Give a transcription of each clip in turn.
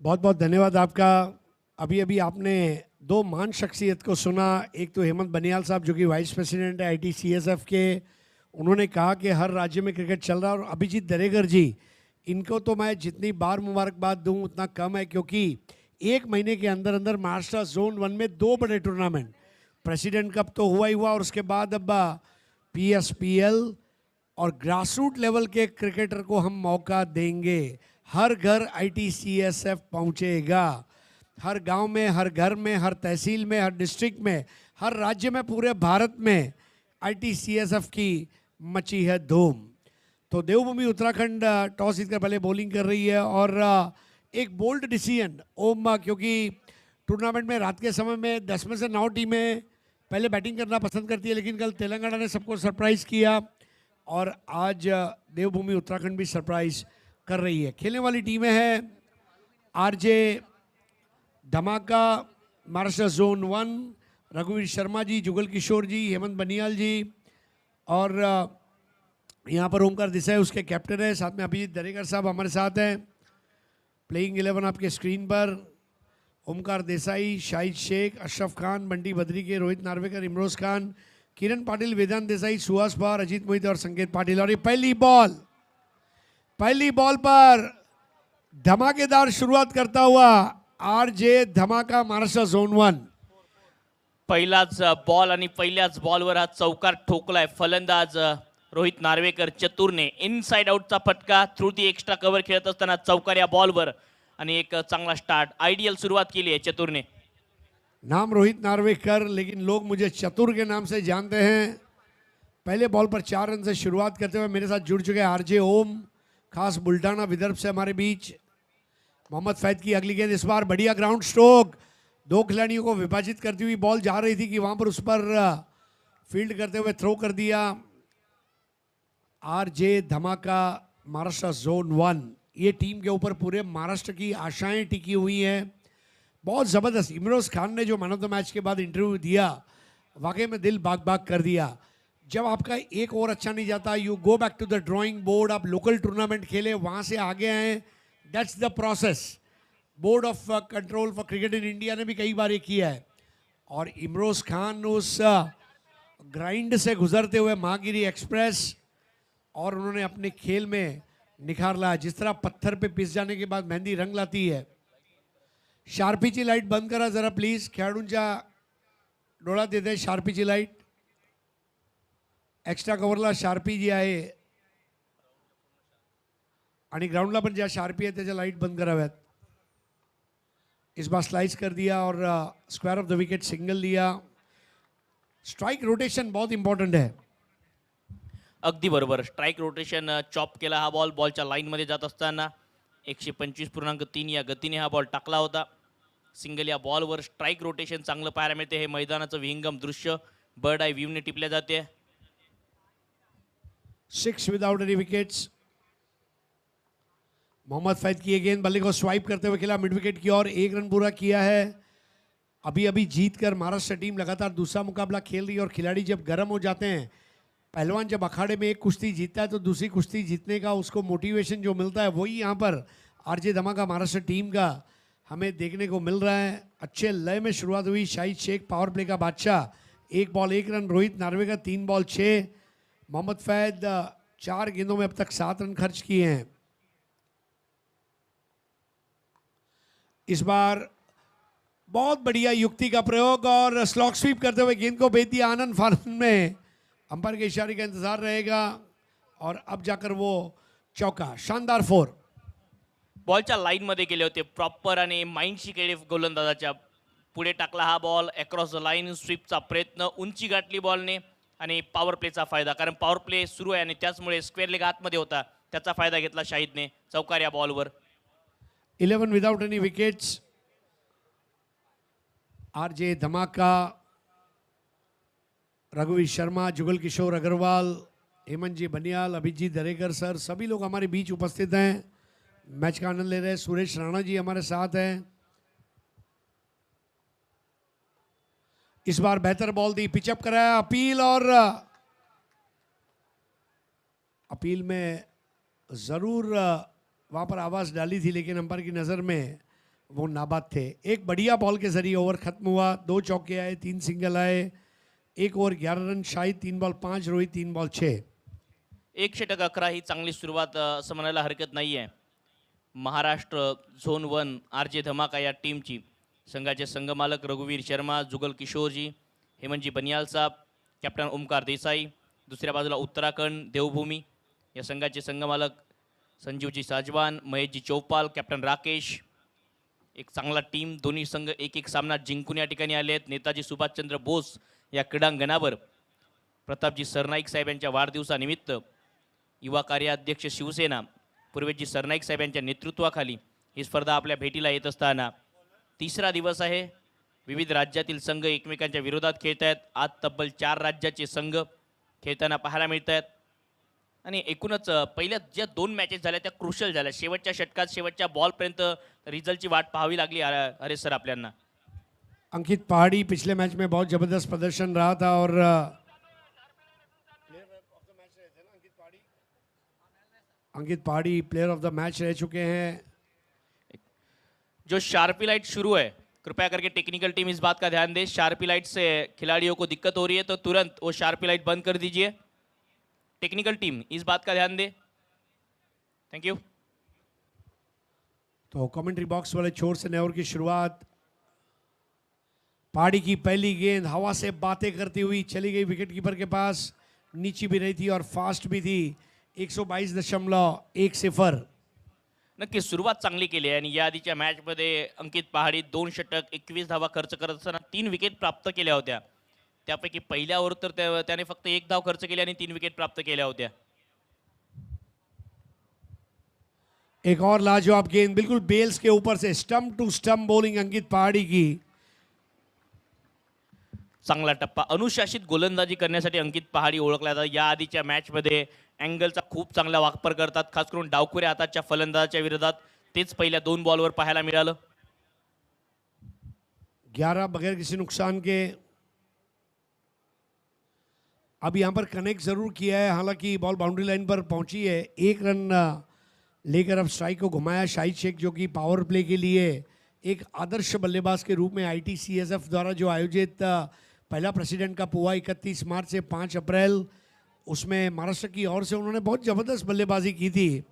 बहुत बहुत धन्यवाद आपका। अभी अभी आपने दो महान शख्सियत को सुना। एक तो हेमंत बनियाल साहब जो कि वाइस प्रेसिडेंट है ITCSF के, उन्होंने कहा कि हर राज्य में क्रिकेट चल रहा है। और अभिजीत दरेकर जी, इनको तो मैं जितनी बार मुबारकबाद दूं उतना कम है, क्योंकि एक महीने के अंदर अंदर महाराष्ट्र जोन 1 में दो बड़े टूर्नामेंट, प्रेसिडेंट कप तो हुआ ही हुआ, और उसके बाद अब PSPL और ग्रासरूट लेवल के क्रिकेटर को हम मौका देंगे। हर घर ITCSF पहुंचेगा, हर गांव में, हर घर में, हर तहसील में, हर डिस्ट्रिक्ट में, हर राज्य में, पूरे भारत में ITCSF की मची है धूम। तो देवभूमि उत्तराखंड टॉस जीतकर पहले बॉलिंग कर रही है, और एक बोल्ड डिसीजन ओम, क्योंकि टूर्नामेंट में रात के समय में 10 में से 9 टीमें पहले बैटिंग करना पसंद करती है, लेकिन कल तेलंगाना ने सबको सरप्राइज किया और आज देवभूमि उत्तराखंड भी सरप्राइज कर रही है। खेलने वाली टीमें हैं RJ धमाका महाराष्ट्र जोन 1, रघुवीर शर्मा जी, जुगल किशोर जी, हेमंत बनियाल जी, और यहाँ पर ओमकार देसाई उसके कैप्टन है। साथ में अभिजीत दरेकर साहब हमारे साथ हैं। प्लेइंग 11 आपके स्क्रीन पर ओमकार देसाई, शाहिद शेख, अशरफ खान, बंटी बद्री के, रोहित नार्वेकर, इमरोज खान, किरण पाटिल, वेदांत देसाई, सुहास पवार, अजीत मोहिते और संकेत पाटिल। और ये पहली बॉल पर धमाकेदार शुरुआत करता हुआ RJ धमाका महाराष्ट्र जोन 1। पहिलाच बॉल आणि पहिल्याच बॉलवर हा चौकार ठोकलाय फलंदाज रोहित नार्वेकर चतुरने। इनसाइड आउटचा फटका थ्रू दी एक्स्ट्रा कव्हर खेळत असताना चौकार या बॉलवर, आणि एक चांगला स्टार्ट, आइडियल सुरुवात केली आहे चतुरने। नाम रोहित नार्वेकर, लेकिन लोग मुझे चतुर के नाम से जानते हैं। पहले बॉल पर 4 रन से शुरुआत करते हुए मेरे साथ जुड़ चुके हैं RJ ओम, खास बुल्ढाना विदर्भ से हमारे बीच। मोहम्मद फैद की अगली गेंद, इस बार बढ़िया ग्राउंड स्ट्रोक, दो खिलाड़ियों को विभाजित करती हुई बॉल जा रही थी कि वहां पर उस पर फील्ड करते हुए थ्रो कर दिया। RJ धमाका महाराष्ट्र जोन 1, ये टीम के ऊपर पूरे महाराष्ट्र की आशाएं टिकी हुई हैं। बहुत ज़बरदस्त। इमरोज खान ने जो मैन ऑफ द मैच के बाद इंटरव्यू दिया, वाकई में दिल बाग बाग कर दिया। जब आपका एक ओवर अच्छा नहीं जाता, you go back to the drawing board. आप लोकल टूर्नामेंट खेले, वहाँ से आगे आए, that's the process. Board of control for cricket in India ने भी कई बार ये किया है। और इमरोज खान उस ग्राइंड से गुजरते हुए महागिरी एक्सप्रेस, और उन्होंने अपने खेल में निखार लाया। जिस तरह पत्थर पे पिस जाने के बाद मेहंदी रंग लाती है। शार्पीची लाईट बंद करा जरा प्लीज, खेळाडूंच्या डोळ्यात येते शार्पीची लाईट। एक्स्ट्रा कव्हरला शार्पी जी आहे आणि ग्राउंडला पण ज्या शार्पी आहे त्याच्या लाईट बंद कराव्यात। इस बार स्लाइस कर दिया और square of the wicket single लिया। स्ट्राइक रोटेशन बहुत इंपॉर्टंट है। अगदी बरोबर, स्ट्राइक रोटेशन चॉप केला हा बॉल, बॉलच्या लाईन मध्ये जात असताना 125.3 या गतीने हा बॉल टाकला होता। सिंगल या बॉलवर स्ट्राइक रोटेशन चांगलं पाहायला मिळते। हे मैदानाचं विहंगम दृश्य बर्ड आय व्ह्यू ने टिपल्या जाते। 6 विदाउट एनी विकेट्स। मोहम्मद फैद की ये गेंद बल्ले को स्वाइप करते हुए खेला मिड विकेट की ओर, 1 रन पूरा किया है। अभी अभी जीत कर महाराष्ट्र टीम लगातार दूसरा मुकाबला खेल रही है। और खिलाड़ी जब गर्म हो जाते हैं, पहलवान जब अखाड़े में एक कुश्ती जीतता है तो दूसरी कुश्ती जीतने का उसको मोटिवेशन जो मिलता है, वही यहाँ पर RJ धमाका महाराष्ट्र टीम का हमें देखने को मिल रहा है। अच्छे लय में शुरुआत हुई। शाहिद शेख पावर प्ले का बादशाह, 1 ball 1 run. Rohit Narvekar 3 ball 6। Mohammed Faid 4 गेंदों में अब तक 7 रन खर्च किए हैं। इस बार बहुत बढ़िया युक्ति का प्रयोग और स्लॉक स्वीप करते हुए गेंद को भेज दिया आनंद फानंद में। अंपायर के इशारे का इंतजार रहेगा और अब जाकर वो चौका, शानदार 4। बॉलच्या लाईन मध्ये गेले होते प्रॉपर आणि माइंडशी केले गोलंदाजाच्या पुढे टाकला हा बॉल। अक्रॉस द लाईन स्वीपचा प्रयत्न, उंची गाठली बॉलने आणि पॉवर प्लेचा फायदा, कारण पॉवर प्ले सुरू आहे आणि त्याचमुळे स्क्वेअर लेग आतमध्ये होता, त्याचा फायदा घेतला शाहिदने चौकार या बॉलवर। 11 विदाउट एनी विकेट्स। RJ धमाका, रघुवीर शर्मा, जुगल किशोर अग्रवाल, हेमंत जी बनियाल, अभिजीत दरेकर सर, सभी लोग हमारे बीच उपस्थित हैं, मैच का आनंद ले रहे हैं। सुरेश राणा जी हमारे साथ हैं। इस बार बेहतर बॉल दी, पिचअप कराया, अपील, और अपील में जरूर वहां पर आवाज डाली थी, लेकिन अंपायर की नजर में वो नाबाद थे। एक बढ़िया बॉल के जरिए ओवर खत्म हुआ, 2 चौके आए, 3 सिंगल आए, 1 over 11 run, Shahid 3 ball 5, Rohit 3 ball 6। 111 ही चांगली सुरुवात असं म्हणायला हरकत नाही आहे. महाराष्ट्र झोन 1 आर जे धमाका या टीमची संघाचे संघमालक रघुवीर शर्मा, जुगल किशोरजी, हेमंतजी बनियाल साहब, कॅप्टन ओमकार देसाई. दुसऱ्या बाजूला उत्तराखंड देवभूमी या संघाचे संघमालक संजीवजी साजवान, महेशजी चौपाल, कॅप्टन राकेश. एक चांगला टीम, दोन्ही संघ एक एक सामना जिंकून या ठिकाणी आले आहेत. नेताजी सुभाषचंद्र बोस या क्रीडांगणावर प्रतापजी सरनाईक साहेब यांच्या वाढदिवसानिमित्त युवा कार्याध्यक्ष शिवसेना पूर्वेजी सरनाईक साहेब यांच्या नेतृत्वाखाली ही स्पर्धा आपल्या भेटीला येत असताना तिसरा दिवस आहे. विविध राज्यातील संघ एकमेकांच्या विरोधात खेळत आहेत. आज तब्बल 4 राज्याचे संघ खेळताना पाहायला मिळत आहेत. आणि एकूणच पहिल्या ज्या 2 मॅचेस झाल्या त्या क्रुशल झाल्या. शेवटच्या षटकात शेवटच्या बॉलपर्यंत रिझल्टची वाट पाहावी लागली. अरे सर आपल्याला अंकित पहाड़ी पिछले मैच में बहुत जबरदस्त प्रदर्शन रहा था और अंकित Pahadi player of the match रह चुके हैं। जो शार्पी लाइट शुरू है, कृपया करके टेक्निकल टीम इस बात का ध्यान दे। शार्पी लाइट से खिलाड़ियों को दिक्कत हो रही है तो तुरंत वो शार्पी लाइट बंद कर दीजिए। टेक्निकल टीम इस बात का ध्यान दे। Thank you. तो कमेंट्री बॉक्स वाले छोर से नए ओवर की शुरुआत। पहाड़ी की पहली गेंद हवा से बातें करती हुई चली गई विकेट कीपर के पास, नीची भी नहीं थी और फास्ट भी थी। 122.10 नक्की सुरुवात चांगली केली आहे आणि या आधीच्या मॅचमध्ये अंकित पहाडी 2 षटक 21 धावा खर्च करत असताना 3 विकेट प्राप्त केल्या होत्या। त्यापैकी पहिल्या ओव्हर तर त्याने फक्त 1 धाव खर्च केली आणि 3 विकेट प्राप्त केल्या होत्या। एक और लाजवाब गेंद बिल्कुल बेल्स के ऊपर से स्टंप टू स्टंप बॉलिंग अंकित पहाड़ी की। चांगला टप्पा। अनुशासित गोलंदाजी करण्यासाठी अंकित पहाडी ओळखला जातो। या आधीच्या मॅचमध्ये अँगलचा खूप चांगला वापर करतात, खास करून डावखुऱ्या हाताच्या फलंदाजाच्या विरोधात। तेच पहिल्या 2 बॉलवर पाहायला मिळालं। 11 बगैर किसी नुकसान के। अब यहां पर कनेक्ट जरूर किया है, हालांकि बॉल बाउंड्री लाइन पर पहुंची है। 1 रन लेकर अब स्ट्राइक को घुमाया शाहिद शेख, जो कि पावर प्ले के लिए एक आदर्श बल्लेबाज के रूप में ITCSF द्वारा जो आयोजित पहला प्रेसिडेंट कप हुआ 31 मार्च से 5 अप्रैल, उसमें महाराष्ट्र की ओर से उन्होंने बहुत ज़बरदस्त बल्लेबाजी की थी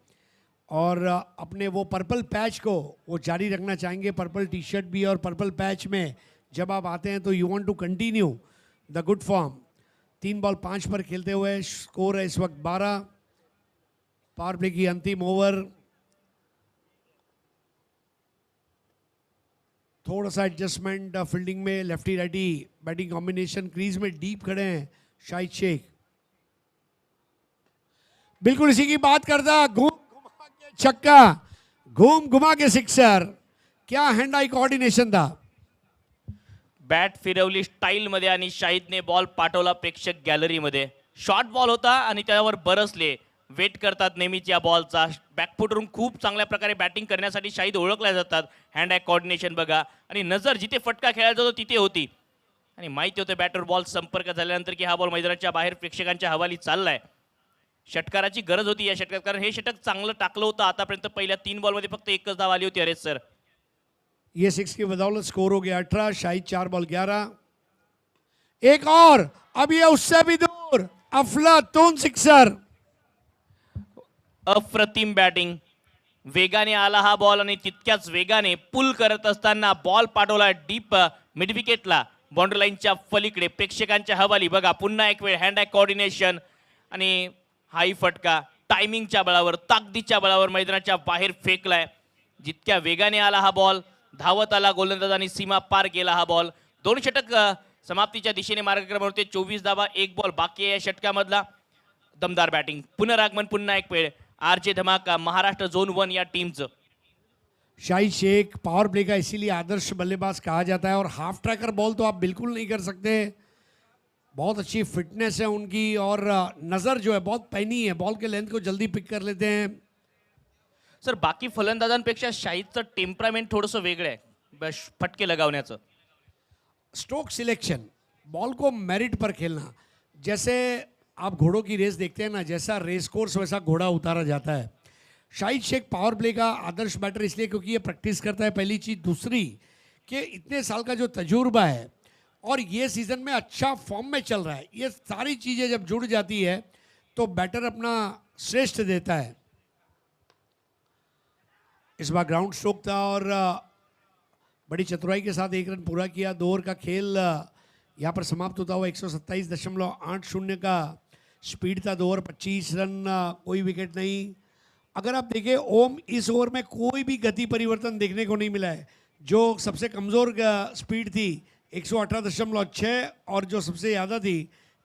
और अपने वो पर्पल पैच को वो जारी रखना चाहेंगे। पर्पल टी शर्ट भी और पर्पल पैच में जब आप आते हैं तो you want to continue the good form. 3 ball 5 पर खेलते हुए स्कोर है इस वक्त 12। पावर प्ले की अंतिम ओवर। थोड़ा सा एडजस्टमेंट फील्डिंग में, lefty righty batting combination, crease में डीप खड़े हैं शाहिद शेख। बिल्कुल इसी की बात करता, घूम घुमा के छक्का, घूम घुमा के सिक्सर। क्या हैंड आई कोऑर्डिनेशन था। बॅट फिरवली स्टाईल मध्ये आणि शाहिदने बॉल पाठवला प्रेक्षक गॅलरीमध्ये। शॉर्ट बॉल होता आणि त्यावर बरसले वेट करतात नेहमीच या बॉलचा। बॅकफुटवरून खूप चांगल्या प्रकारे बॅटिंग करण्यासाठी शाहिद ओळखल्या जातात। हँड आय कोऑर्डिनेशन बघा आणि नजर जिथे फटका खेळायला जातो तिथे होती आणि माहिती होतं बॅटवर बॉल संपर्क झाल्यानंतर की हा बॉल मैदानाच्या बाहेर प्रेक्षकांच्या हवाली चाललाय। षटकाराची गरज होती या षटकात, कारण हे षटक चांगलं टाकलं होतं। आतापर्यंत पहिल्या 3 बॉलमध्ये फक्त 1च धाव आली होती। अरे सर ये 6 की बदौलत स्कोर हो गया 18। शाहिद 4 बॉल 11। एक और, अब ये उससे भी दूर, अफलातून सिक्सर। अप्रतिम बॅटिंग, वेगाने आला हा बॉल आणि तितक्याच वेगाने पुल करत असताना बॉल पाठवला डीप मिड विकेटला, बाउंड्री लाईनच्या पलीकडे प्रेक्षकांच्या हवाली। बघा पुन्हा एक वेळ हँड आय कोऑर्डिनेशन आणि हाई फटका टायमिंगच्या बळावर, ताकदीच्या बळावर मैदानाच्या बाहेर फेकलाय। जितक्या वेगाने आला हा बॉल, धावत आला गोलंदाजांनी, सीमा पार केला हा बॉल। 2 षटक समाप्तीच्या दिशेने मार्गक्रमण होते। 24 धावा, 1 बॉल बाकी आहे या षटकामधला। दमदार बॅटिंग, पुनरागमन पुन्हा एक वेळ आरजे धमाका महाराष्ट्र झोन 1 या टीमचं। शाहिद शेख पावर प्ले का इसीलिए आदर्श बल्लेबाज कहा जाता है और हाफ ट्रैकर बॉल तो आप बिल्कुल नहीं कर सकते। बहुत अच्छी फिटनेस है उनकी और नज़र जो है बहुत पैनी है, बॉल के लेंथ को जल्दी पिक कर लेते हैं। सर बाकी फलंदाजांपेक्षा शाहिदचं टेम्परामेंट थोडंसं वेगळं आहे फटके लगावण्याचं। स्ट्रोक सिलेक्शन, बॉल को मेरिट पर खेलना। जैसे आप घोड़ों की रेस देखते हैं ना, जैसा रेस कोर्स वैसा घोड़ा उतारा जाता है। शाहिद शेख पावर प्ले का आदर्श बैटर इसलिए क्योंकि ये प्रैक्टिस करता है, पहली चीज। दूसरी कि इतने साल का जो तजुर्बा है और ये सीजन में अच्छा फॉर्म में चल रहा है, ये सारी चीजें जब जुड़ जाती है तो बैटर अपना श्रेष्ठ देता है। इस बार ग्राउंड स्ट्रोक था और बड़ी चतुराई के साथ 1 रन पूरा किया। 2 ओवर का खेल यहाँ पर समाप्त होता हुआ 127.80 का स्पीड था। 2 ओवर 25 रन, कोई विकेट नहीं। अगर आप देखें ओम, इस ओवर में कोई भी गति परिवर्तन देखने को नहीं मिला है। जो सबसे कमज़ोर स्पीड थी 118.6 और जो सबसे ज़्यादा थी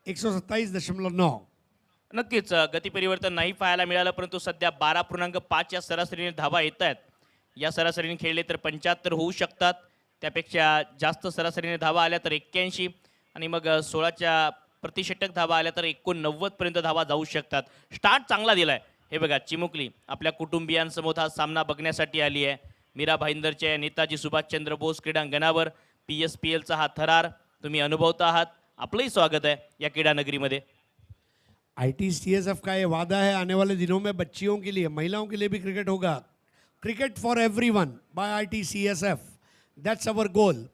127.9। नक्कीच गती परिवर्तन नाही पाहायला मिळालं, परंतु सध्या 12.5 या सरासरीने धावा येत आहेत. या सरासरीने खेळले तर 75 होऊ शकतात, त्यापेक्षा जास्त सरासरीने धावा आल्या तर 81 आणि मग 16च्या प्रतिषटक धावा आल्या तर 89 पर्यंत धावा जाऊ शकतात. स्टार्ट चांगला दिलाय. हे बघा, चिमुकली आपल्या कुटुंबियांसमोर हा सामना बघण्यासाठी आली आहे. मीरा भाईंदरच्या नेताजी सुभाषचंद्र बोस क्रीडांगणावर PSPLचा हा थरार तुम्ही अनुभवता आहात. आपलंही स्वागत आहे या क्रीडा नगरीमध्ये. ITCSF का ये वादा है आने वाले दिनों में बच्चियों के लिए, महिलाओं के लिए भी क्रिकेट होगा। Cricket for everyone by ITCSF, that's our goal.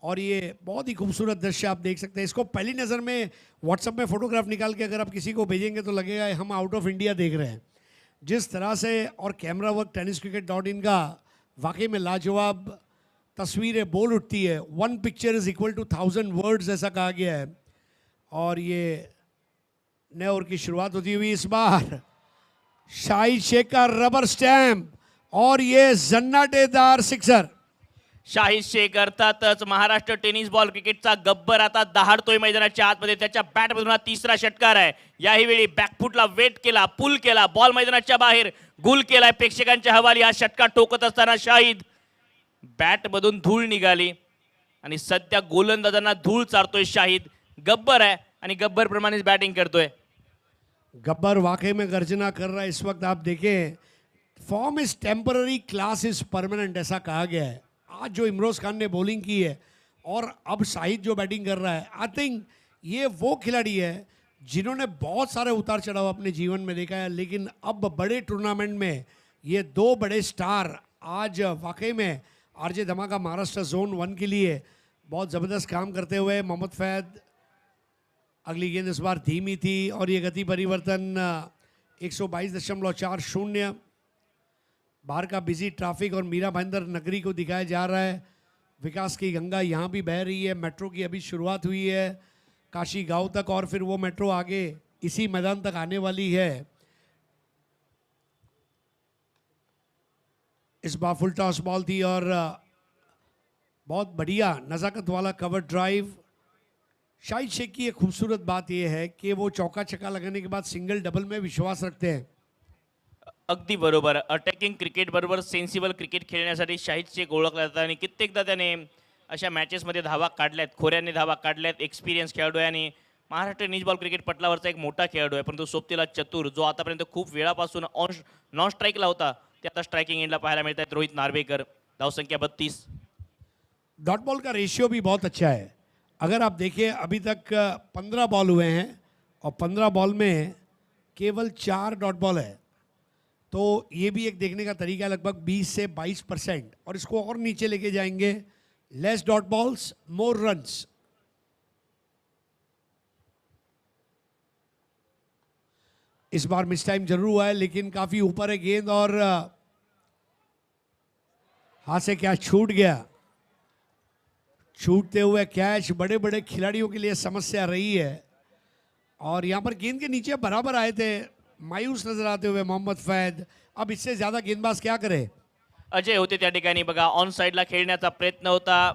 और ये बहुत ही खूबसूरत दृश्य आप देख सकते हैं। इसको पहली नज़र में व्हाट्सएप में फ़ोटोग्राफ निकाल के अगर आप किसी को भेजेंगे तो लगेगा हम आउट ऑफ इंडिया देख रहे हैं। जिस तरह से और कैमरा वर्क tenniscricket.in का वाकई में लाजवाब तस्वीरें बोल उठती है। 1 picture is equal to 1000 words, ऐसा कहा गया है। और ये नए ओवर की शुरुआत होती हुई इस बार शाहिद शेख का रबर स्टैम्प और ये जन्नाटेदार सिक्सर। शाहिद शेख अर्थातच महाराष्ट्र टेनिस बॉल क्रिकेटचा गब्बर आता दहाडतोय मैदानाच्या आतमध्ये. त्याच्या बॅटमधून हा तिसरा षटकार आहे. याही वेळी बॅकफुटला वेट केला, पुल केला, बॉल मैदानाच्या बाहेर गुल केलाय. प्रेक्षकांच्या हवाली हा षटकार ठोकत असताना शाहिद बॅटमधून धूळ निघाली आणि सध्या गोलंदाजांना धूळ चारतोय शाहिद. गब्बर आहे आणि गब्बर प्रमाणेच बॅटिंग करतोय. गब्बर वाकई में गर्जना कर रहा है इस वक्त। आप देखें, form is temporary, class is permanent, ऐसा कहा गया है। आज जो इमरोज खान ने बॉलिंग की है और अब शाहिद जो बैटिंग कर रहा है, आई थिंक ये वो खिलाड़ी है जिन्होंने बहुत सारे उतार चढ़ाव अपने जीवन में देखा है, लेकिन अब बड़े टूर्नामेंट में ये 2 बड़े स्टार आज वाकई में RJ धमाका महाराष्ट्र जोन 1 के लिए बहुत ज़बरदस्त काम करते हुए। मोहम्मद फैद, अगली गेंद इस बार धीमी थी और ये गति परिवर्तन 122.40। बाहर का बिजी ट्रैफिक और मीरा भाईंदर नगरी को दिखाया जा रहा है। विकास की गंगा यहाँ भी बह रही है। मेट्रो की अभी शुरुआत हुई है काशी गांव तक और फिर वो मेट्रो आगे इसी मैदान तक आने वाली है। इस बार फुल टॉस बॉल थी और बहुत बढ़िया नज़ाकत वाला कवर ड्राइव। शाहिद शेख की एक खूबसूरत बात यह है कि वो चौका छक्का लगाने के बाद सिंगल डबल में विश्वास रखते हैं। अगदी बरोबर. अटॅकिंग क्रिकेट बरोबर सेन्सिबल क्रिकेट खेळण्यासाठी शाहिद शेख ओळखला जातात आणि कित्येकदा त्याने अशा मॅचेसमध्ये धावा काढल्यात, खोऱ्याने धावा काढल्यात. एक्सपिरियन्स खेळाडू आहे आणि महाराष्ट्र टेनिस बॉल क्रिकेट पटलावरचा एक मोठा खेळाडू आहे. परंतु सोबतीला चतुर, जो आतापर्यंत खूप वेळापासून नॉन स्ट्राईकला होता, ते आता स्ट्रायकिंग एंडला पाहायला मिळत आहेत. रोहित नार्वेकर, धावसंख्या 32. डॉट बॉल का रेशियो भी बहुत अच्छा है। अगर आप देखिए अभी तक 15 बॉल हुए हैं और 15 बॉल में केवल 4 डॉट बॉल है, तो ये भी एक देखने का तरीका है। लगभग 20 से 22%। और इसको और नीचे लेके जाएंगे, लेस डॉट बॉल्स मोर रन्स। इस बार मिस टाइम जरूर हुआ है लेकिन काफी ऊपर है गेंद और हाथ से क्या छूट गया। छूटते हुए कैच बड़े बड़े खिलाड़ियों के लिए समस्या रही है और यहाँ पर गेंद के नीचे बराबर आए थे, मायूस नजर आते हुए मोहम्मद फैद। अब इससे ज्यादा गेंदबाज क्या करे। अजय होते त्या ठिकाणी. बघा, ऑन साईडला खेळण्याचा प्रयत्न होता,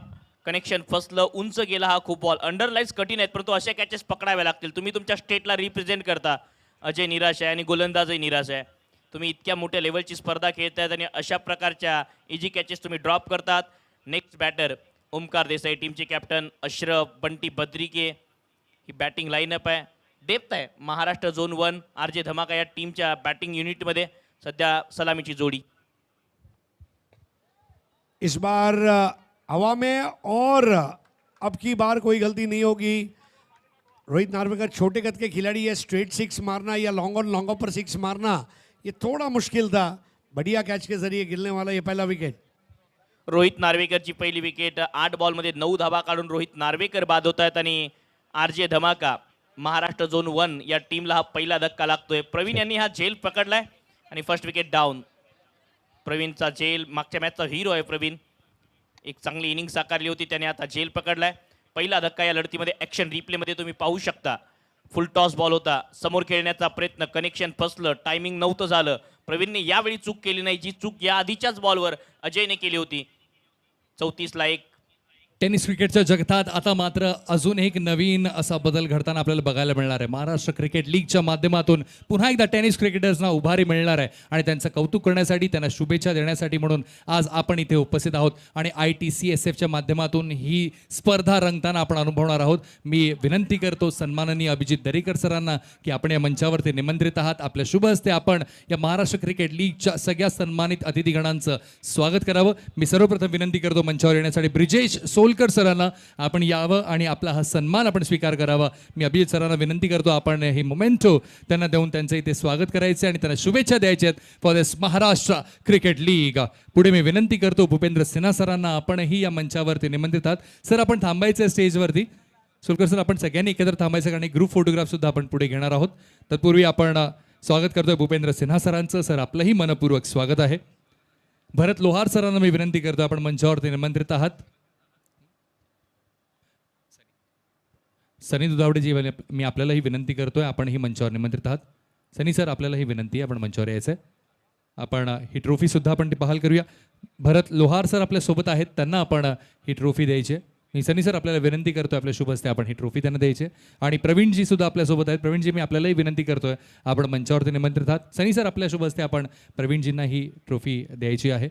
कनेक्शन फसलं, उंच गेला हा खूप बॉल. अंडरलाईन्स कठीण आहेत परंतु अशा कॅचेस पकडाव्या लागतील. तुम्ही तुमच्या स्टेटला रिप्रेझेंट करता. अजय निराश आहे आणि गोलंदाजही निराश आहे. तुम्ही इतक्या मोठ्या लेवलची स्पर्धा खेळतायत आणि अशा प्रकारच्या इजी कॅचेस तुम्ही ड्रॉप करतात. नेक्स्ट बॅटर ओमकार देसाई, टीमचे कॅप्टन अशरफ, बंटी बद्रिके, ही बॅटिंग लाईनअप आहे. डेप्थ आहे महाराष्ट्र झोन 1 RJ धमाका या टीमच्या बॅटिंग युनिटमध्ये. सध्या सलामीची जोडी. इस बार हवा में और अब की बार कोई गलती नहीं होगी। रोहित नार्वेकर छोटे कद के खिलाड़ी है, स्ट्रेट 6 मारना या लॉन्ग ऑन लॉन्ग ऑफ पर 6 मारना ये थोड़ा मुश्किल था, बढ़िया कैच के जरिए गिरने वाला ये पहला विकेट। रोहित नार्वेकरची पहिली विकेट 8 बॉलमध्ये 9 धावा काढून रोहित नार्वेकर बाद होत आहेत आणि आरजे धमाका महाराष्ट्र झोन 1 या टीमला हा पहिला धक्का लागतोय. प्रवीण यांनी हा झेल पकडलाय आणि फर्स्ट विकेट डाऊन. प्रवीणचा झेल मागच्या मॅचचा हिरो आहे प्रवीण. एक चांगली इनिंग साकारली होती त्याने, आता झेल पकडलाय. पहिला धक्का या लढतीमध्ये ॲक्शन रिप्लेमध्ये तुम्ही पाहू शकता. फुल टॉस बॉल होता, समोर खेळण्याचा प्रयत्न, कनेक्शन फसलं, टायमिंग नव्हतं झालं. प्रवीणने यावेळी चूक केली नाही, जी चूक या आधीच्याच बॉलवर अजयने केली होती. 34ला 1. टेनिस क्रिकेटच्या जगतात आता मात्र अजून एक नवीन असा बदल घडताना आपल्याला बघायला मिळणार आहे. महाराष्ट्र क्रिकेट लीगच्या माध्यमातून पुन्हा एकदा टेनिस क्रिकेटर्सना उभारी मिळणार आहे आणि त्यांचं कौतुक करण्यासाठी, त्यांना शुभेच्छा देण्यासाठी म्हणून आज आपण इथे उपस्थित आहोत आणि ITCSFच्या माध्यमातून ही स्पर्धा रंगताना आपण अनुभवणार आहोत. मी विनंती करतो सन्माननीय अभिजित दरेकर सरांना की आपण या मंचावरती निमंत्रित आहात. आपल्या शुभ हस्ते आपण या महाराष्ट्र क्रिकेट लीगच्या सगळ्या सन्मानित अतिथीगणांचं स्वागत करावं. मी सर्वप्रथम विनंती करतो मंचावर येण्यासाठी ब्रिजेश सोलकर सरांना आपण यावं आणि आपला हा सन्मान आपण स्वीकार करावा. मी अभिजित सरांना विनंती करतो आपण ही मोमेंटो त्यांना देऊन त्यांचं इथे स्वागत करायचं आणि त्यांना शुभेच्छा द्यायच्या आहेत for this Maharashtra cricket league. पुढे मी विनंती करतो भूपेंद्र सिन्हा सरांना आपणही या मंचावरती निमंत्रित आहात. सर आपण थांबायचं स्टेजवरती. सोलकर सर आपण सगळ्यांनी एकत्र थांबायचं कारण ग्रुप फोटोग्राफ सुद्धा आपण पुढे घेणार आहोत. तत्पूर्वी आपण स्वागत करतोय भूपेंद्र सिन्हा सरांचं. सर आपलंही मनपूर्वक स्वागत आहे. भरत लोहार सरांना मी विनंती करतो आपण मंचावरती निमंत्रित आहात. सनी दुधावडेजी मी आपल्यालाही विनंती करतोय आपण ही मंचावर निमंत्रित आहात. सनी सर आपल्यालाही विनंती आहे आपण मंचावर यायचं आहे. आपण ही ट्रॉफी सुद्धा आपण बहाल करूया. भरत लोहार सर आपल्या सोबत आहेत, त्यांना आपण ही ट्रॉफी द्यायची आहे. मी सनी सर आपल्याला विनंती करतोय आपल्या शुभ हस्ते आपण ही ट्रॉफी त्यांना द्यायची आहे. आणि प्रवीणजी सुद्धा आपल्यासोबत आहेत. प्रवीणजी मी आपल्यालाही विनंती करतोय आपण मंचावरती निमंत्रित आहात. सनी सर आपल्या शुभ हस्ते आपण प्रवीणजींना ही ट्रॉफी द्यायची आहे.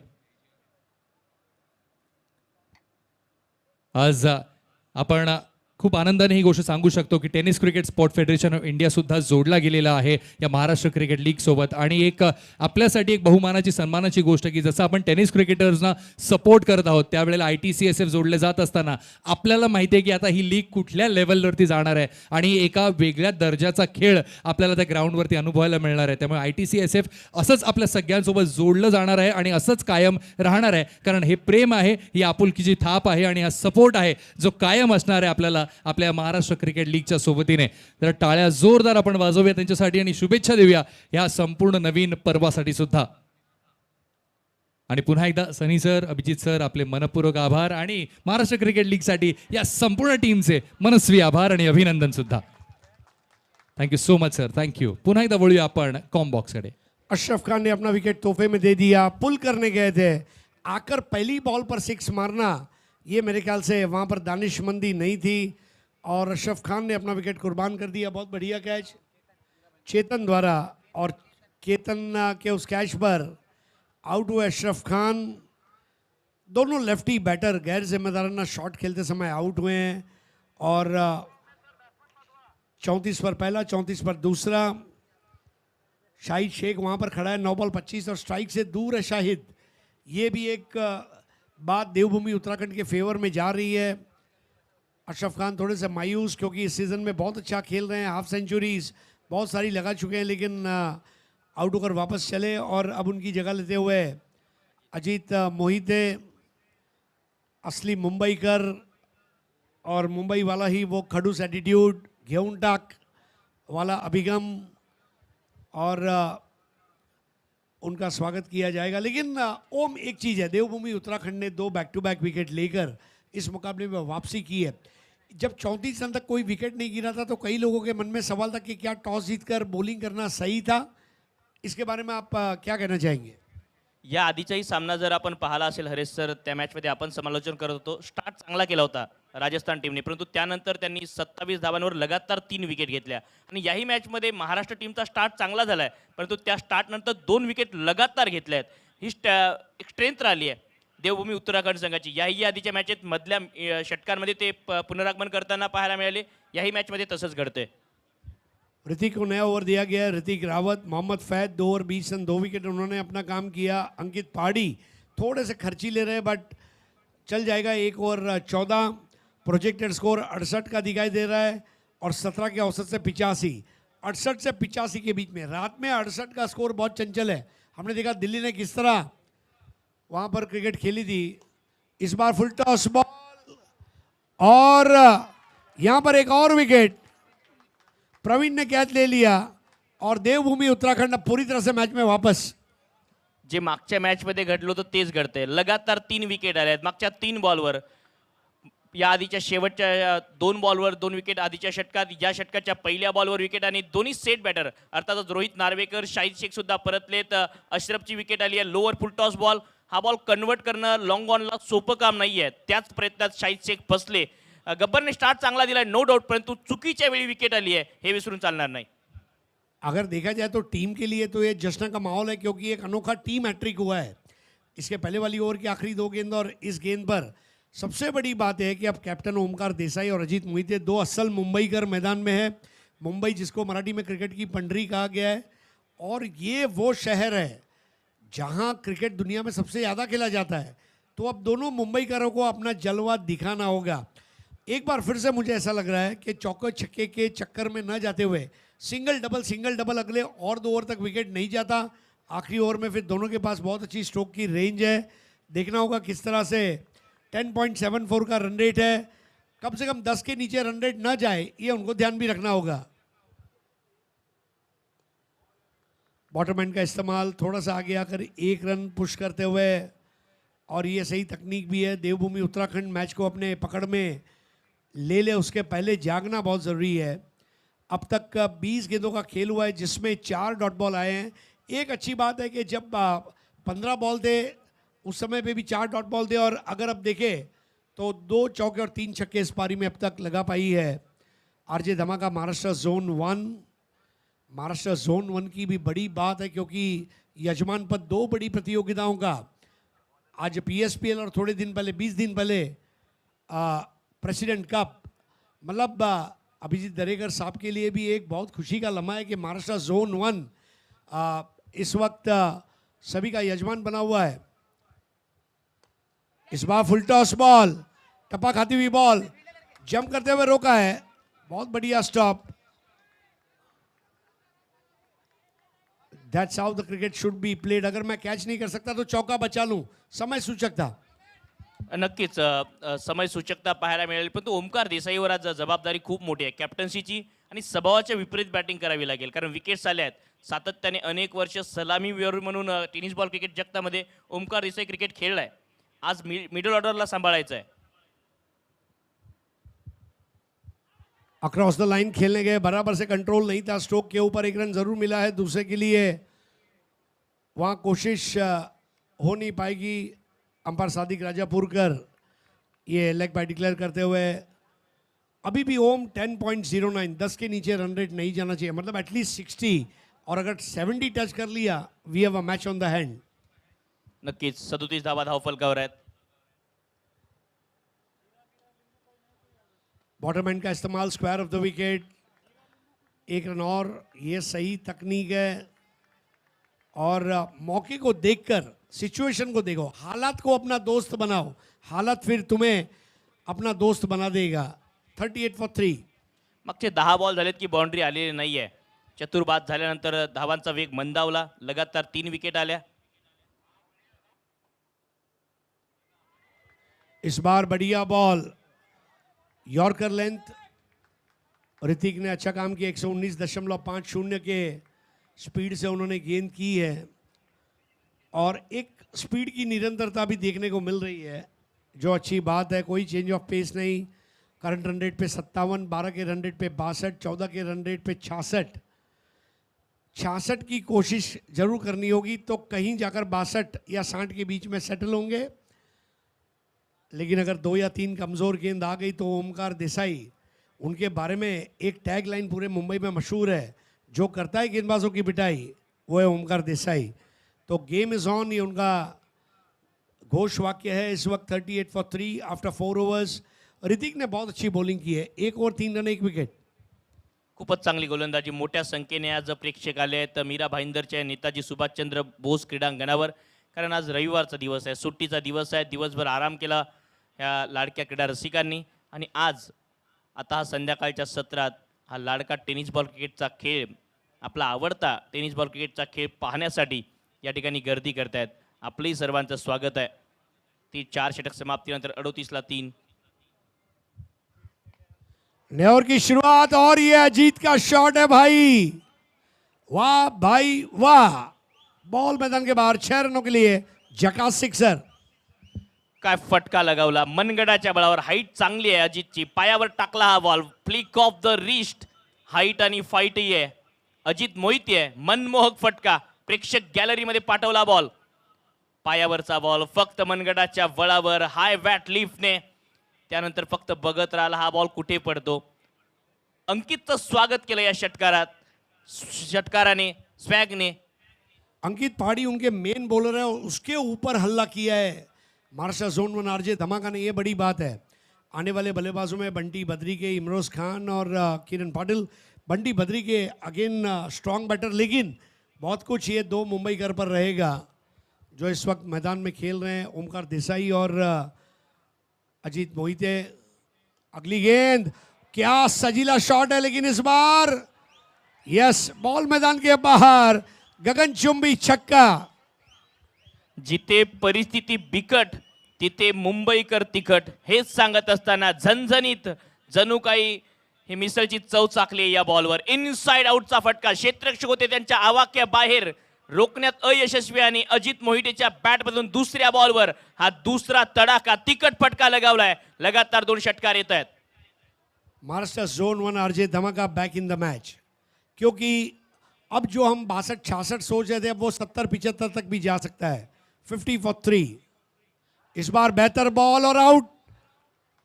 आज आपण खूप आनंदाने ही गोष्ट सांगू शकतो की tennis cricket sport federation of India सुद्धा जोडला गेलेला आहे या महाराष्ट्र क्रिकेट लीग सोबत. आणि एक आपल्यासाठी एक बहुमानाची सन्मानाची गोष्ट की जसं आपण टेनिस क्रिकेटर्सना सपोर्ट करत आहोत त्यावेळेला ITCSF जोडले जात असताना आपल्याला माहिती आहे की आता ही लीग कुठल्या लेवलवरती जाणार आहे आणि एका वेगळ्या दर्जाचा खेळ आपल्याला त्या ग्राउंडवरती अनुभवायला मिळणार आहे. त्यामुळे ITCSF असंच आपल्या सगळ्यांसोबत जोडलं जाणार आहे आणि असंच कायम राहणार आहे. कारण हे प्रेम आहे, ही आपुलकीची थाप आहे आणि हा सपोर्ट आहे जो कायम असणार आहे आपल्याला आपल्या महाराष्ट्र क्रिकेट लीगच्या सोबतीने. तर टाळ्या जोरदार आपण वाजवूया त्यांच्यासाठी आणि शुभेच्छा देऊया या संपूर्ण नवीन पर्वासाठी सुद्धा. आणि पुन्हा एकदा सनी सर, अभिजित सर आपले मनपूर्वक आभार आणि महाराष्ट्र क्रिकेट लीगसाठी या संपूर्ण टीमचे मनस्वी आभार आणि अभिनंदन सुद्धा. Thank you so much sir, thank you. पुन्हा एकदा वळूया आपण कॉम बॉक्सकडे. अशरफ खान ने अपना विकेट तोहफे में दे दिया. पुल करने गए थे, आकर पहली बॉल पर 6 मारना, ये मेरे ख्याल से वहाँ पर दानिशमंदी नहीं थी और अशरफ खान ने अपना विकेट कुर्बान कर दिया. बहुत बढ़िया कैच चेतन द्वारा और केतन के उस कैच पर आउट हुए अशरफ खान. दोनों लेफ्टी बैटर गैर जिम्मेदाराना शॉट खेलते समय आउट हुए हैं और 34 पर पहला, 34 पर दूसरा. शाहिद शेख वहाँ पर खड़ा है, 9 बॉल 25 और स्ट्राइक से दूर है शाहिद. ये भी एक बात देवभूमि उत्तराखंड के फेवर में जा रही है. अशरफ खान थोड़े से मायूस क्योंकि इस सीज़न में बहुत अच्छा खेल रहे हैं, हाफ सेंचुरीज बहुत सारी लगा चुके हैं, लेकिन आउट होकर वापस चले और अब उनकी जगह लेते हुए अजीत मोहिते, असली मुंबईकर और मुंबई वाला ही वो खडूस एटीट्यूड, घेऊन टाक वाला अभिगम और उनका स्वागत किया जाएगा. लेकिन ओम एक चीज़ है, देवभूमि उत्तराखंड ने 2 बैक टू बैक विकेट लेकर इस मुकाबले में वापसी की है. जब 34 रन तक कोई विकेट नहीं गिरा था तो कई लोगों के मन में सवाल था कि क्या टॉस जीतकर बॉलिंग करना सही था. इसके बारे में आप क्या कहना चाहेंगे? या आधीचाही सामना जर आपण पाहिला असेल हरेश सर, त्या मॅचमध्ये आपण समालोचन करत होतो. स्टार्ट चांगला केला होता राजस्थान टीमने, परंतु त्यानंतर त्यांनी 27 धावांवर लगातार 3 विकेट घेतल्या. आणि याही मॅचमध्ये महाराष्ट्र टीमचा स्टार्ट चांगला झाला आहे, परंतु त्या स्टार्टनंतर 2 विकेट लगातार घेतल्या आहेत. ही एक स्ट्रेंथ राहिली आहे देवभूमी उत्तराखंड संघाची. याही आधीच्या मॅचेत मधल्या षटकांमध्ये ते पुनरागमन करताना पाहायला मिळाले. याही मॅचमध्ये तसंच घडतंय. ऋतिक को नया ओवर दिया गया है. Hrithik Rawat, Mohammed Faid 2 over 20 run 2 wicket उन्होंने अपना काम किया. अंकित पहाड़ी थोड़े से खर्ची ले रहे बट चल जाएगा. 1 ओवर 14, प्रोजेक्टेड स्कोर 68 का दिखाई दे रहा है और 17 के औसत से 85. 68 से 85 के बीच में. रात में 68 का स्कोर बहुत चंचल है, हमने देखा दिल्ली ने किस तरह वहां पर क्रिकेट खेली थी। इस बार फुल टॉस बॉल और यहां पर एक और विकेट, प्रवीण ने कैच ले लिया और देवभूमि उत्तराखंड अब पूरी तरह से मैच में वापस। जे मागच्या मॅचमध्ये घडलं होतं तेच घडतंय. लगातार 3 विकेट आल्या आहेत मागच्या 3 बॉलवर. या आधीच्या शेवटच्या 2 बॉलवर 2 विकेट, आधीच्या षटकात, या षटकाच्या पहिल्या बॉलवर विकेट आणि दोन्ही सेट बॅटर अर्थातच रोहित नार्वेकर, शाहिद शेख सुद्धा परतलेत. अशरफची विकेट आली आहे. लोअर फुल टॉस बॉल, हा बॉल कन्वर्ट करणं लॉंग ऑनला सोपं काम नाही आहे. त्याच प्रयत्नात शाहिद शेख फसले. गब्बरने स्टार्ट चांगला दिला नो डाऊट, परंतु चुकीच्या वेळी विकेट आली आहे हे विसरून चालणार नाही. अगर देखा जाए तो टीम के लिए तो ये जश्न का माहौल है, क्योंकि एक अनोखा टीम हैट्रिक हुआ है इसके पहले वाली ओवर की आखिरी 2 गेंद और इस गेंद पर। सबसे बड़ी बात है कि अब कैप्टन ओमकार देसाई और अजीत मोहिते 2 असल मुंबईकर मैदान में है। मुंबई जिसको मराठी में क्रिकेट की पंडरी कहा गया है, और ये वो शहर है जहां क्रिकेट दुनिया में सबसे ज़्यादा खेला जाता है। तो अब दोनों मुंबईकरों को अपना जलवा दिखाना होगा। एक बार फिर से मुझे ऐसा लग रहा है कि चौके छक्के के चक्कर में न जाते हुए सिंगल डबल अगले और 2 ओवर तक विकेट नहीं जाता। आखिरी ओवर में फिर दोनों के पास बहुत अच्छी स्ट्रोक की रेंज है। देखना होगा किस तरह से 10.74 का रन रेट है, कम से कम 10 के नीचे रन रेट न जाए, ये उनको ध्यान भी रखना होगा। बॉटमैन का इस्तेमाल थोड़ा सा आगे आकर 1 रन पुश करते हुए, और ये सही तकनीक भी है। देवभूमि उत्तराखंड मैच को अपने पकड़ में ले ले, उसके पहले जागना बहुत ज़रूरी है। अब तक 20 गेंदों का खेल हुआ है जिसमें 4 डॉट बॉल आए हैं। एक अच्छी बात है कि जब 15 बॉल थे उस समय पे भी 4 डॉट बॉल थे, और अगर अब देखें तो 2 चौके और 3 छक्के इस पारी में अब तक लगा पाई है आरजे धमाका महाराष्ट्र जोन 1। महाराष्ट्र जोन 1 की भी बड़ी बात है, क्योंकि यजमान पद 2 बड़ी प्रतियोगिताओं का, आज PSPL और थोड़े दिन पहले 20 दिन पहले प्रेसिडेंट कप, मतलब अभिजीत दरेकर साहब के लिए भी एक बहुत खुशी का लम्हा है कि महाराष्ट्र जोन 1 इस वक्त सभी का यजमान बना हुआ है। इस बार फुल टॉस बॉल, टप्पा खाती हुई बॉल, जंप करते हुए रोका है, बहुत बढ़िया stop. That's how the cricket should be played. अगर मैं कैच नहीं कर सकता तो चौका बचा लूं, समय सूचकता। नक्कीच समय सूचकता पाहायला मिळेल, परंतु ओमकार देसाईवर आज जबाबदारी खूप मोठी आहे कॅप्टन्सीची, आणि स्वभावाच्या विपरीत बॅटिंग करावी लागेल, कारण विकेट्स आल्या आहेत. सातत्याने अनेक वर्ष सलामीवीर म्हणून टेनिस बॉल क्रिकेट जगतामध्ये ओमकार देसाई क्रिकेट खेळलाय. आज मिडल ऑर्डरला सांभाळायचं आहे. अक्रॉस द लाइन खेलने गए, बराबर से कंट्रोल नहीं था, स्ट्रोक के ऊपर 1 रन जरूर मिला है दूसरे के लिए, वहां कोशिश हो नहीं पाएगी। अंपायर सादिक राजापुरकर ये लेग बाय डिक्लेयर करते हुए, अभी भी ओम 10.09, 10 के नीचे रन रेट नहीं जाना चाहिए, मतलब एटलीस्ट 60, और अगर 70 टच कर लिया we have a match on the hand. नक्कीच 37 धावा धावफलकावर आहेत. बॉटमैन का इस्तेमाल, square of the wicket, 1 run और, ये सही तकनीक है। और मौके को देखकर, सिचुएशन को देखो, हालात को अपना दोस्त बनाओ, हालात फिर तुम्हें अपना दोस्त बना देगा। 38 फॉर 3। मागचे 10 बॉल झालेत की बाउंड्री आलेली नाहीये. चतुर्बाद झाल्यानंतर धावांचा वेग मंदावला, लगातार 3 विकेट आल्या. इस बार बढ़िया बॉल, यॉर्कर लेंथ, ऋतिक ने अच्छा काम किया। 119.50 के स्पीड से उन्होंने गेंद की है, और एक स्पीड की निरंतरता भी देखने को मिल रही है, जो अच्छी बात है। कोई चेंज ऑफ पेस नहीं। करंट रन रेट पे 57, 12 के रन रेट पे 62, 14 के रन रेट पे 66 की कोशिश जरूर करनी होगी, तो कहीं जाकर 62 या 60 के बीच में सेटल होंगे। लेकिन अगर 2 या 3 कमज़ोर गेंद आ गई तो ओमकार देसाई, उनके बारे में एक टैग लाइन पूरे मुंबई में मशहूर है, जो करता है गेंदबाजों की पिटाई वो है ओमकार देसाई। तो गेम इज ऑन, ये उनका घोष वाक्य है इस वक्त। 38 फॉर 3 आफ्टर 4 ओवर्स। ऋतिक ने बहुत अच्छी बॉलिंग की है, 1 ओवर 3 रन 1 विकेट। खूपच चांगली गोलंदाजी. मोठ्या संख्येने आज प्रेक्षक आले आहेत मीरा भाईंदरच्या नेताजी सुभाषचंद्र बोस क्रीडांगणावर, कारण आज रविवारचा दिवस आहे, सुट्टीचा दिवस आहे. दिवसभर आराम केला ह्या लाडक्या क्रीडा रसिकांनी, आणि आज आता हा संध्याकाळच्या सत्रात हा लाडका टेनिस बॉल क्रिकेटचा खेळ, आपला आवडता टेनिस बॉल क्रिकेटचा खेळ पाहण्यासाठी या ठिकाणी गर्दी करतायत. आपलंही सर्वांचं स्वागत आहे. ती 4 षटक समाप्तीनंतर 38ला 3. नए ओवर की शुरुआत और ये अजीत का शॉट है भाई, वाह भाई वाह. बॉल मैदान के बाहर 6 रनों के लिए झकास सिक्सर. काय फटका लगावला मनगडाच्या बळावर. हाईट चांगली आहे अजितची. पायावर टाकला हा ball. Flick off the wrist. Height आणि फाईटही आहे. अजित मोहिते आहे. मनमोहक फटका. प्रेक्षक गॅलरीमध्ये पाठवला बॉल. पायावरचा बॉल फक्त मनगडाच्या बळावर हाय बॅट लिफ्टने. त्यानंतर फक्त बघत राहिला हा बॉल कुठे पडतो. अंकितचं स्वागत केलं या षटकाराने स्वॅगने. अंकित पहाड़ी उनके मेन बॉलर है और उसके ऊपर हल्ला किया है महाराष्ट्र जोन 1 आरजे धमाका ने. ये बड़ी बात है. आने वाले बल्लेबाजों में बंटी बद्री के इमरोज खान और किरण पाटिल. बंटी बद्री के अगेन स्ट्रॉन्ग बैटर, लेकिन बहुत कुछ ये 2 मुंबईकर पर रहेगा जो इस वक्त मैदान में खेल रहे हैं. ओमकार देसाई और अजीत मोहिते. अगली गेंद, क्या सजीला शॉट है, लेकिन इस बार यस, बॉल मैदान के बाहर. गगनचुंबी छक्का. जिथे परिस्थिती बिकट तिथे मुंबईकर तिखट. हेच सांगत असताना झणझणीत जणू काही ही मिसळची चव चाकली या बॉलवर. इनसाइड आउटचा फटका. क्षेत्ररक्षक होते त्यांच्या आवाक्या बाहेर. रोखण्यात अयशस्वी आणि अजित मोहितेच्या बॅटमधून दुसऱ्या बॉलवर हा दुसरा तडाखा तिखट फटका लगावलाय. लगातार 2 षटकार येत आहेत. महाराष्ट्र जोन 1 आरजे धमाका बैक इन द मैच. क्योंकि अब जो हम 62-66 सोच रहे थे, अब वो 70-75 तक भी जा सकता है. 50 for 3. इस बार बेहतर बॉल और आउट.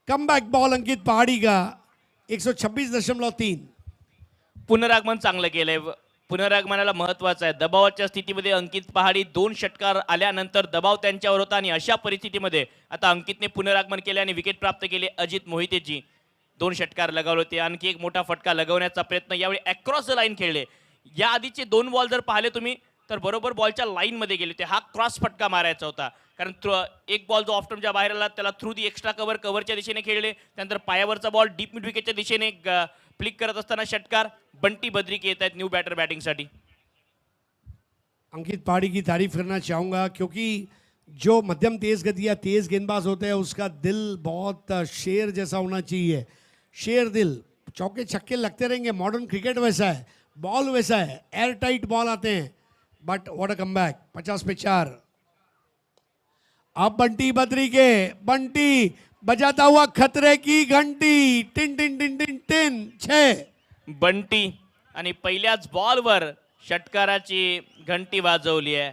कमबैक बॉल अंकित पहाड़ी का. 126.3. पुनरागमन चांगलं केलंय. पुनरागमनाला महत्वाचं आहे. दबावाच्या स्थितीमध्ये अंकित पहाडी 2 षटकार आल्यानंतर दबाव त्यांच्यावर होता आणि अशा परिस्थितीमध्ये आता अंकितने पुनरागमन केले आणि विकेट प्राप्त केले अजित मोहितेची. 2 षटकार लगावले होते. आणखी एक मोठा फटका लगवण्याचा प्रयत्न. यावेळी अक्रॉस द लाईन खेळले. या आधीचे 2 बॉल जर पाहिले तुम्ही तर बरोबर बॉलच्या लाईनमध्ये गेले होते. हा क्रॉस फटका मारायचा होता, कारण एक बॉल जो ऑफ्टमच्या बाहेर आला त्याला थ्रू दी एक्स्ट्रा कव्हरच्या दिशेने खेळले. त्यानंतर पायावरचा बॉल डीप मिड विकेटच्या दिशेने फ्लिक करत असताना षटकार. बंटी बद्रिके येत आहेत न्यू बॅटर बॅटिंगसाठी. अंकित पहाड़ी की तारीफ करना चाहूँगा, क्योंकि जो मध्यम तेज गति या तेज गेंदबाज होते हैं उसका दिल बहुत शेर जैसा होना चाहिए. शेर दिल. चौके छक्के लगते रहेंगे. मॉडर्न क्रिकेट वैसा है, बॉल वैसा है, एयर टाइट बॉल आते हैं. But what a comeback. 50 पे 4. अब बंटी बद्री के. बंटी बजाता हुआ खतरे की घंटी. Tin tin tin tin tin. 6. Bunty आणि पहिल्याच बॉलवर षटकाराची घंटी वाजवली आहे.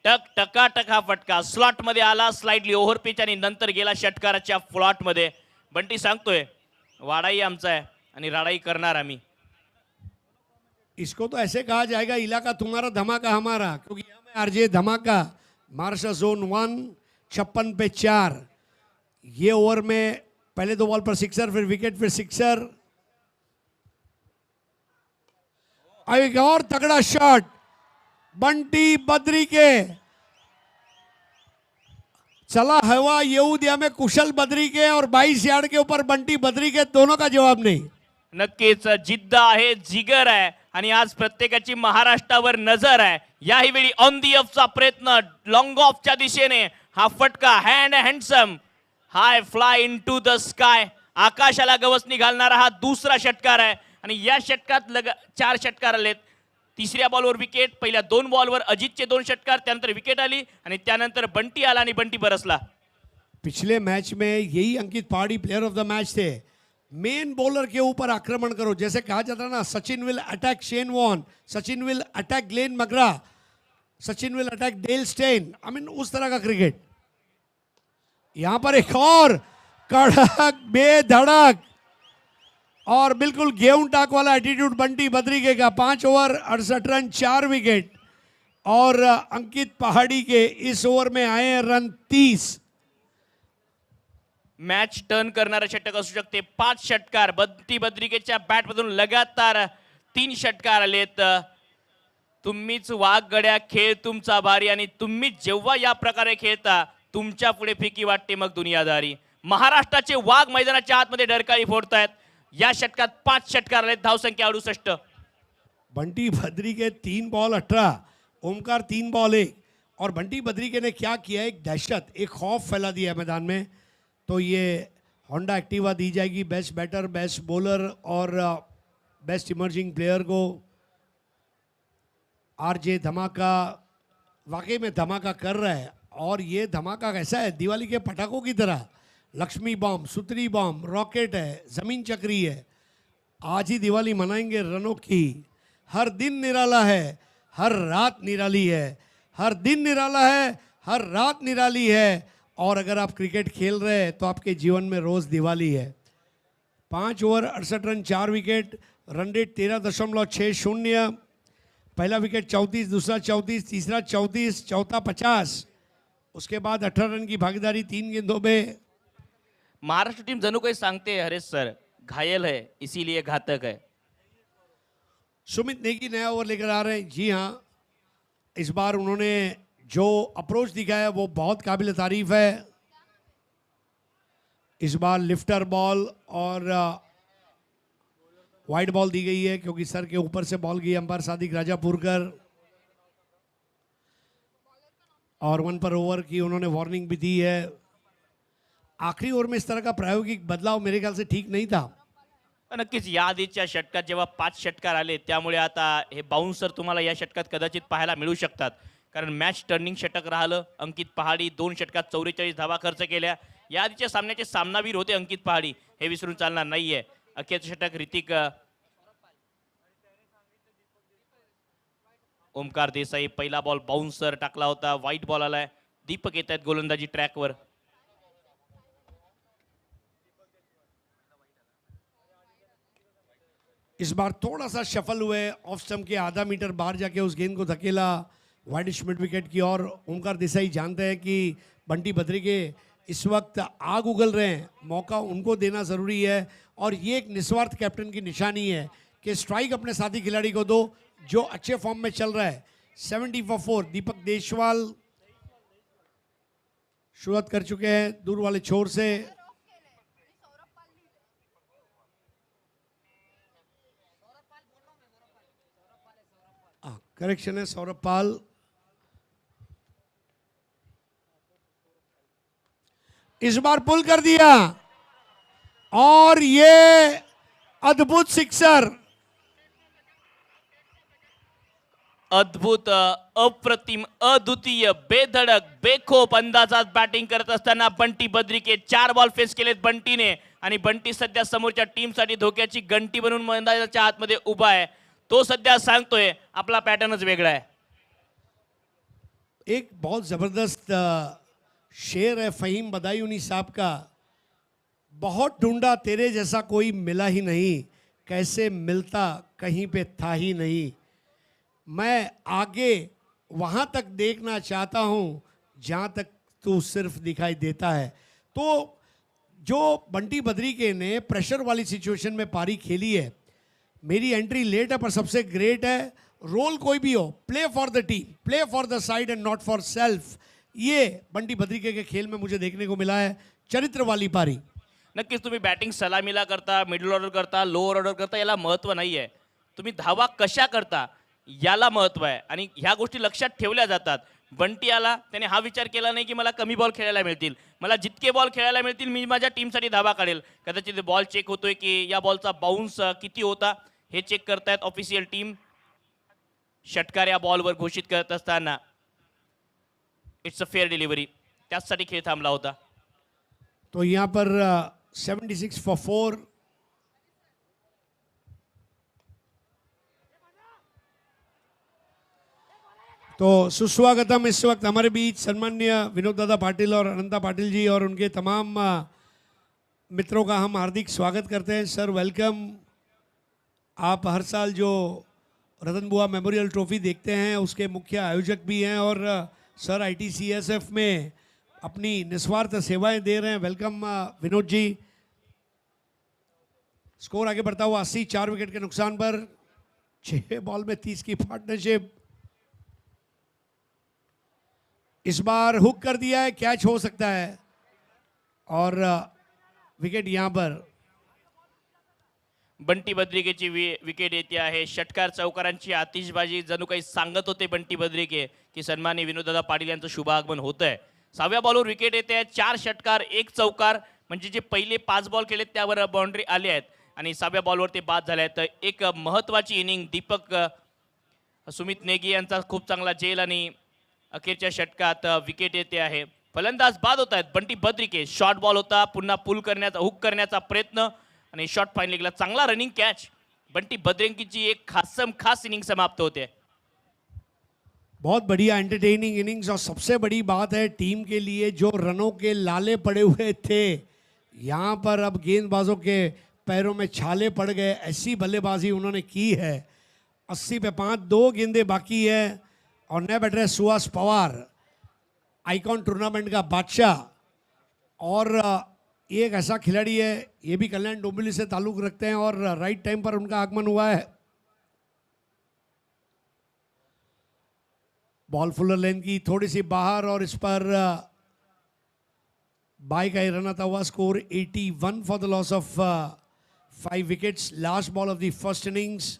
टक टकाटक हा फटका स्लॉटमध्ये आला. स्लाइडली ओव्हर पिच आणि नंतर गेला षटकाराच्या फ्लॉटमध्ये. बंटी सांगतोय वाडाई आमचा आहे आणि राडाई करणार आम्ही. इसको तो ऐसे कहा जाएगा, इलाका तुम्हारा धमाका हमारा, क्योंकि हम है आरजे धमाका. महाराष्ट्र जोन 1 56 पे 4. ये ओवर में पहले 2 बॉल पर सिक्सर, फिर विकेट, फिर सिक्सर. एक और तगड़ा शॉट बंटी बद्री के. चला हवा येऊ दिया में कुशल बद्री के और 22 यार्ड के ऊपर बंटी बद्री के. दोनों का जवाब नहीं. नक्कीच जिद्द आहे, जिगर आहे आणि आज प्रत्येकाची महाराष्ट्रावर नजर आहे. याही वेळी ऑन दी ऑफचा प्रयत्न. लॉंग ऑफच्या दिशेने हा फटका. Handsome high fly into the sky. आकाशाला गवसणी घालणारा हा दुसरा षटकार आहे आणि या षटकात 4 षटकार आलेत. तिसऱ्या बॉलवर विकेट. पहिल्या 2 बॉलवर अजितचे 2 षटकार. त्यानंतर विकेट आली आणि त्यानंतर बंटी आला आणि बंटी बरसला. पिछले मैच में यही Ankit Pahadi player of the match थे. मेन बॉलर के ऊपर आक्रमण करो. जैसे कहा जाता है ना, Sachin will attack Shane Warne, Sachin will attack Glenn McGrath, Sachin will attack Dale Steyn. I mean उस तरह का क्रिकेट. यहां पर एक और कड़क बेधड़क और बिल्कुल गेहूं टाक वाला एटीट्यूड बंटी बद्रिके का. 5 ओवर 68 रन 4 विकेट. और अंकित पहाड़ी के इस ओवर में आए हैं रन 30. मॅच टर्न करणारा षटक असू शकते. 5 षटकार बंटी बद्रिकेच्या बॅटमधून लगातार 3 षटकार आलेत. तुम्हीच वाघगड्या, खेळ तुमचा भारी आणि तुम्ही जेव्हा या प्रकारे खेळता तुमच्या पुढे फिकी वाटते मग दुनियादारी. महाराष्ट्राचे वाघ मैदानाच्या आतमध्ये डरकाळी फोडतायत. या षटकात 5 षटकार आलेत. धावसंख्या 68. बंटी बद्री के 3 बॉल 18. ओमकार 3 बॉल 1। और बंटी बद्रिके ने क्या किया, एक दहशत, एक खौफ फैला दिया है मैदान में। तो ये होंडा एक्टिवा दी जाएगी बेस्ट बैटर, बेस्ट बॉलर और बेस्ट इमर्जिंग प्लेयर को। आरजे धमाका वाकई में धमाका कर रहा है, और ये धमाका कैसा है, दिवाली के पटाखों की तरह। लक्ष्मी बॉम्ब, सुतरी बॉम्ब, रॉकेट है, जमीन चक्री है। आज ही दिवाली मनाएंगे रनों की। हर दिन निराला है, हर रात निराली है। हर दिन निराला है, हर रात निराली है। और अगर आप क्रिकेट खेल रहे हैं तो आपके जीवन में रोज दिवाली है। 5 over 68 run 4 wicket, run rate 13.60। पहला विकेट 34, दूसरा 34, तीसरा 34, चौथा 50। उसके बाद 18 रन की भागीदारी 3 गेंदों में। महाराष्ट्र टीम जणू काही सांगते हरेश सर, घायल है इसीलिए घातक है। सुमित नेगी नया ओवर लेकर आ रहे हैं। जी हाँ, इस बार उन्होंने जो अप्रोच दिखाया वो बहुत काबिल तारीफ है। इस बार लिफ्टर बॉल और वाइड बॉल दी गई है क्योंकि सर के ऊपर से बॉल गई अंपायर सादिक राजापुरकर। और 1 पर ओवर की उन्होंने वार्निंग भी दी है। आखिरी ओवर में इस तरह का प्रायोगिक बदलाव मेरे ख्याल से ठीक नहीं था। नक्कीच या आधीच्या षटकात जेव्हा 5 षटकार आले त्यामुळे आता हे बाउन्सर तुम्हाला या षटकात कदाचित पाहायला मिळू शकतात, कारण मॅच टर्निंग षटक राहिलं। अंकित पहाडी 2 षटकात 44 धावा खर्च केल्या। या आधीच्या सामन्याचे सामनावीर होते अंकित पहाडी, हे विसरून चालणार नाहीये। अखेरचे षटक ऋतिक ओमकार देसाई, पहिला बॉल बाउन्सर टाकला होता, व्हाईट बॉल आलाय। दीपक येत आहेत गोलंदाजी ट्रॅकवर। इस बार थोड़ा सा शफल हुए, ऑफ स्टंप के आधा मीटर बाहर जाके उस गेंद को धकेला वाइड मिड विकेट की ओर। ओमकार देसाई जानते हैं कि बंटी बद्रिके इस वक्त आग उगल रहे हैं, मौका उनको देना ज़रूरी है। और ये एक निस्वार्थ कैप्टन की निशानी है कि स्ट्राइक अपने साथी खिलाड़ी को दो जो अच्छे फॉर्म में चल रहा है। 70 for 4 दीपक देशवाल शुरुआत कर चुके हैं दूर वाले छोर से। करेक्शन है, सौरभ पाल। इस बार पुल कर दिया और ये अद्भुत सिक्सर, अद्भुत, अप्रतिम, अद्वितीय, बेधडक, बेखोप अंदाजात बॅटिंग करत असताना बंटी बद्रिके 4 बॉल फेस केलेत बंटीने। आणि बंटी सध्या समोरच्या टीमसाठी धोक्याची घंटी बनून मैदानाच्या आतमध्ये उभा आहे। तो सध्या सांगतोय आपला पॅटर्नच वेगळा है। एक बहुत जबरदस्त शेर है फहीम बदायूनी साहब का। बहुत ढूंढा तेरे जैसा कोई मिला ही नहीं, कैसे मिलता कहीं पे था ही नहीं। मैं आगे वहां तक देखना चाहता हूं जहां तक तू सिर्फ दिखाई देता है। तो जो बंटी बद्रिके ने प्रेशर वाली सिचुएशन में पारी खेली है, मेरी एंट्री लेट है पर सबसे ग्रेट है। रोल कोई भी हो, play for the team, play for the side and not for self. ये बंटी बद्रिके के खेल में मुझे देखने को मिला है। चरित्र वाली पारी। नक्कीच तुम्ही बॅटिंग सलामीला करता, मिडल ऑर्डर करता, लोअर ऑर्डर करता, याला महत्त्व नाही आहे। तुम्ही धावा कशा करता याला महत्त्व आहे आणि ह्या गोष्टी लक्षात ठेवल्या जातात। बंटी आला, त्याने हा विचार केला नाही की मला कमी बॉल खेळायला मिळतील, मला जितके बॉल खेळायला मिळतील मी माझ्या टीमसाठी धावा काढेल। कदाचित बॉल चेक होतोय की या बॉलचा बाउन्स किती होता हे चेक करतायत ऑफिशियल टीम। षटकार या बॉलवर घोषित करत असताना इट्स अ फेअर डिलिव्हरी, त्यासाठी खेळ थांबला होता। तो यहाँ पर 76 for 4। तो सुस्वागतम इस वक्त हमारे बीच सम्मान्य विनोद दादा पाटिल और अनंता पाटिल जी और उनके तमाम मित्रों का हम हार्दिक स्वागत करते हैं। Sir welcome. आप हर साल जो रतन बुआ मेमोरियल ट्रॉफी देखते हैं उसके मुख्य आयोजक भी हैं और सर ITCSF में अपनी निस्वार्थ सेवाएं दे रहे हैं। वेलकम विनोद जी। स्कोर आगे बढ़ता हुआ 80, 4 विकेट के नुकसान पर 6 बॉल में 30 की पार्टनरशिप। इस बार हुक कर दिया है, कैच हो सकता है और विकेट यहां पर। बंटी बद्रिकेची विकेट येते आहे. षटकार चौकारांची आतिषबाजी जणू काही सांगत होते बंटी बद्रिके की सन्माननीय विनोददादा पाटील यांचं शुभ आगमन होत आहे. 6व्या बॉलवर विकेट येते आहे. 4 षटकार 1 चौकार, म्हणजे जे पहिले 5 बॉल केलेत त्यावर बाउंड्री आले आहेत आणि 6व्या बॉलवर ते बाद झाले आहेत. एक महत्त्वाची इनिंग दीपक सुमित नेगी यांचा खूप चांगला झेल आणि अखेरच्या षटकात विकेट येते आहे. फलंदाज बाद होत आहेत. बंटी बद्रिके शॉर्ट बॉल होता, पुन्हा पुल करण्याचा हुक करण्याचा प्रयत्न आणि शॉर्ट फाईन चांगला रनिंग कॅच. बंटी बद्रिकेची एक खास इनिंग समाप्त होते. बहुत बढ़िया एंटरटेनिंग इनिंग्स और सबसे बड़ी बात है टीम के लिए जो रनों के लाले पड़े हुए थे यहाँ पर अब गेंदबाजों के पैरों में छाले पड़ गए, ऐसी बल्लेबाजी उन्होंने की है. 80 पे 5, 2 गेंदें बाकी है और नया बैटर है सुहास पवार, आइकॉन टूर्नामेंट का बादशाह और एक ऐसा खिलाड़ी है, ये भी कल्याण डोंबिवली से ताल्लुक रखते हैं और राइट टाइम पर उनका आगमन हुआ है. बॉल फुलर लेन की थोड़ी सी बाहर और इस पर बाई का रन आता हुआ. Score 81 for the loss of 5 wickets. Last ball of the first innings.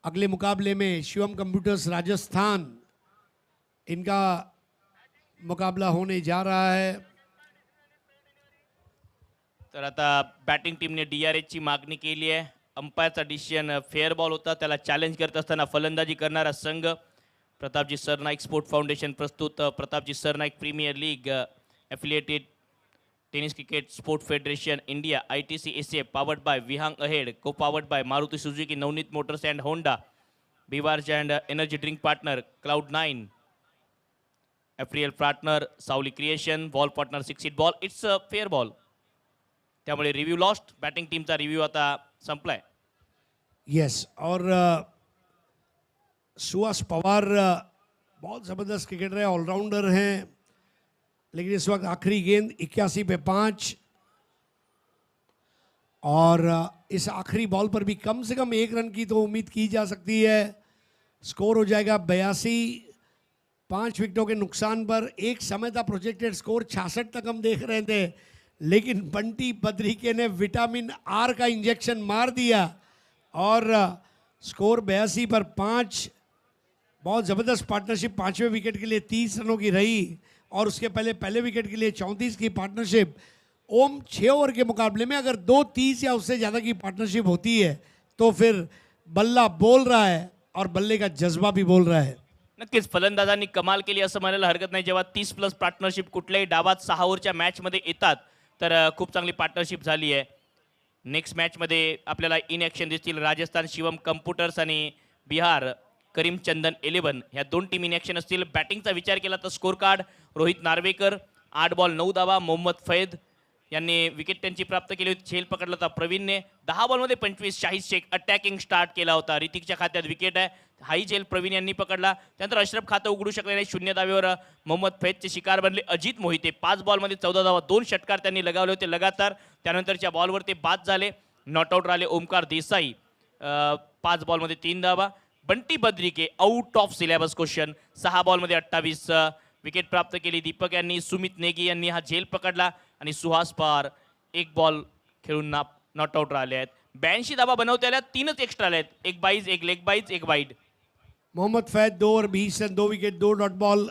अगले मुकाबले में शिवम कंप्यूटर्स राजस्थान, इनका मुकाबला होने जा रहा है. तर आता बॅटिंग टीमने DRH ची मागणी केली आहे. अंपायरचा डिसिजन फेअर बॉल होता, त्याला चॅलेंज करत असताना फलंदाजी करणारा संघ प्रतापजी सरनाईक स्पोर्ट फाउंडेशन प्रस्तुत Pratapji Sarnaik premier league affiliated tennis cricket sport federation India ITC SA powered by Vihang ahead, co powered by Maruti Suzuki, Navneet motors and Honda, beverage and energy drink partner Cloud9, apparel partner Savali creation, ball partner 6 hit ball. It's a fair ball. त्यामुळे review lost. Batting टीमचा review आता संपलाय. Yes और सुहास पवार बहुत ज़बरदस्त cricketer है, allrounder हैं, लेकिन इस वक्त आखिरी गेंद 81 पे 5 और इस आखिरी बॉल पर भी कम से कम 1 रन की तो उम्मीद की जा सकती है. स्कोर हो जाएगा 82. 5 विकेटों के नुकसान पर एक समय था प्रोजेक्टेड स्कोर 66 तक हम देख रहे थे, लेकिन बंटी बद्रिके ने विटामिन R का इंजेक्शन मार दिया और स्कोर 82 पर 5. बहुत ज़बरदस्त पार्टनरशिप 5वें विकेट के लिए 30 रनों की रही और उसके पहले विकेट के लिए 34 की पार्टनरशिप. ओम 6 ओवर के मुकाबले में अगर 2-30 या उससे ज़्यादा की पार्टनरशिप होती है तो फिर बल्ला बोल रहा है और बल्ले का जज्बा भी बोल रहा है. नक्कीच फलंदाजांनी कमाल केली असं म्हणायला हरकत नाही. जेव्हा 30+ पार्टनरशिप कुठल्याही डावात 6 ओव्हरच्या मॅचमध्ये येतात तर खूप चांगली पार्टनरशिप झाली आहे. नेक्स्ट मॅचमध्ये आपल्याला इन ॲक्शन दिसतील. राजस्थान शिवम कम्प्युटर्स आणि बिहार करीमचंदन 11 ह्या 2 टीम इन ॲक्शन असतील. बॅटिंगचा विचार केला तर score card Rohit Narvekar 8 ball 9 धावा. मोहम्मद फैद यांनी विकेट त्यांची प्राप्त केली होती. झेल पकडला होता प्रवीणने. 10 बॉलमध्ये 25. शाहिद शेख अटॅकिंग स्टार्ट केला होता. ऋतिकच्या खात्यात विकेट आहे. हाई झेल प्रवीण यांनी पकडला. त्यानंतर अशरफ खातं उघडू शकले नाही. 0 धावेवर मोहम्मद फैदचे शिकार बनले अजित मोहिते. 5 बॉलमध्ये 14 धावा. 2 षटकार त्यांनी लगावले होते लगातार. त्यानंतरच्या बॉलवर ते बाद झाले. नॉट आउट राहिले ओमकार देसाई 5 बॉलमध्ये 3 धावा. Bunty Badrike out of syllabus question 6 बॉलमध्ये 28 विकेट प्राप्त केली. दीपक यांनी, सुमित नेगी यांनी हा झेल पकडला आणि सुहास पवार 1 बॉल खेळून नॉट आउट राहिले आहेत. 82 धावा बनवता आल्या. 3च एक्स्ट्रा आले आहेत. 1 byes 1 leg byes 1 wide. Mohammed Faid 2 over 20 run 2 wicket 2 dot ball.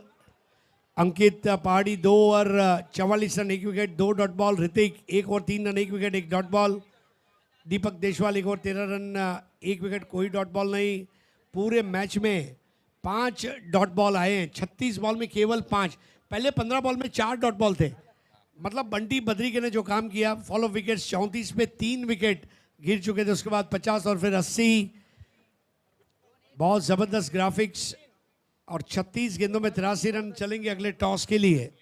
Ankit Pahadi 2 over 44 run 1 wicket 2 dot ball. Hrithik 1 over 3 run 1 wicket 1 dot ball. Deepak Deswal 1 over 13 run 1 wicket कोई डॉट बॉल नहीं. पूरे मैच में 5 डॉट बॉल आए हैं. 36 बॉल में केवल 5. पहले 15 बॉल में 4 डॉट बॉल थे. मतलब बंटी बद्रिके ने जो काम किया, फॉलो विकेट्स 34 पे 3 विकेट गिर चुके थे, उसके बाद 50 और फिर 80. बहुत ज़बरदस्त ग्राफिक्स और 36 गेंदों में 83 रन चलेंगे अगले टॉस के लिए.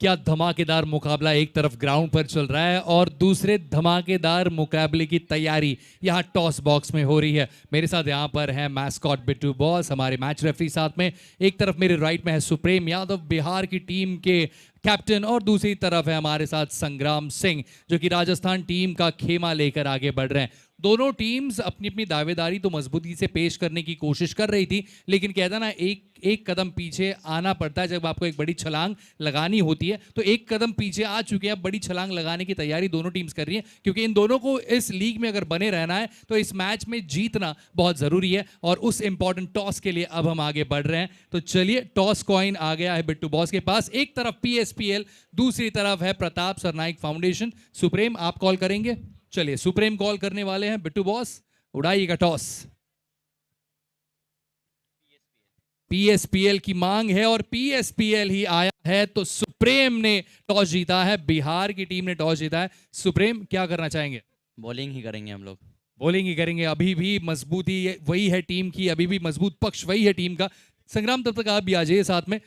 क्या धमाकेदार मुकाबला एक तरफ ग्राउंड पर चल रहा है और दूसरे धमाकेदार मुकाबले की तैयारी यहाँ टॉस बॉक्स में हो रही है. मेरे साथ यहाँ पर है मैस्कॉट बिट्टू बॉस, हमारे मैच रेफरी साथ में. एक तरफ मेरे राइट में है सुप्रेम यादव, बिहार की टीम के कैप्टन, और दूसरी तरफ है हमारे साथ संग्राम सिंह जो कि राजस्थान टीम का खेमा लेकर आगे बढ़ रहे हैं. दोनों टीम्स अपनी अपनी दावेदारी तो मजबूती से पेश करने की कोशिश कर रही थी, लेकिन कहता ना एक एक कदम पीछे आना पड़ता है जब आपको एक बड़ी छलांग लगानी होती है। तो एक कदम पीछे आ चुके हैं, अब बड़ी छलांग लगाने की तैयारी दोनों टीम्स कर रही हैं, क्योंकि इन दोनों को इस लीग में अगर बने रहना है तो इस मैच में जीतना बहुत जरूरी है। और उस इंपॉर्टेंट टॉस के लिए अब हम आगे बढ़ रहे हैं। तो चलिए, टॉस कॉइन आ गया है बिट्टू बॉस के पास। एक तरफ PSPL, दूसरी तरफ है प्रताप सरनाइक फाउंडेशन। सुप्रीम, आप कॉल करेंगे? चलिए, सुप्रीम कॉल करने वाले हैं। बिट्टू बॉस, उड़ाइएगा टॉस। PSPL की मांग है और PSPL ही आया है, तो सुप्रीम ने टॉस जीता है। बिहार की टीम ने टॉस जीता है। सुप्रीम, क्या करना चाहेंगे? बॉलिंग ही करेंगे हम लोग। बॉलिंग ही करेंगे। अभी भी मजबूती वही है टीम की, अभी भी मजबूत पक्ष वही है टीम का। संग्राम, तब तक आप भी आ जाइए साथ में।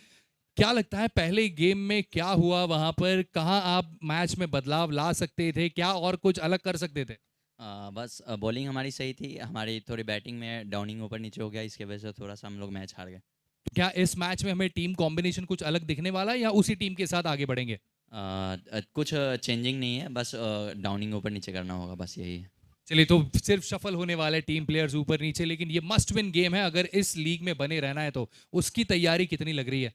क्या लगता है पहले गेम में क्या हुआ वहां पर? कहां आप मैच में बदलाव ला सकते थे? क्या और कुछ अलग कर सकते थे? बस बॉलिंग हमारी सही थी, हमारी थोड़ी बैटिंग में डाउनिंग ऊपर नीचे हो गया, इसके वजह से थोड़ा सा हम लोग मैच हार गए। क्या इस मैच में हमें टीम कॉम्बिनेशन कुछ अलग दिखने वाला है या उसी टीम के साथ आगे बढ़ेंगे? कुछ चेंजिंग नहीं है, बस डाउनिंग ऊपर नीचे करना होगा, बस यही है। चलिए, तो सिर्फ शफल होने वाले टीम प्लेयर्स ऊपर नीचे, लेकिन ये मस्ट विन गेम है। अगर इस लीग में बने रहना है तो उसकी तैयारी कितनी लग रही है?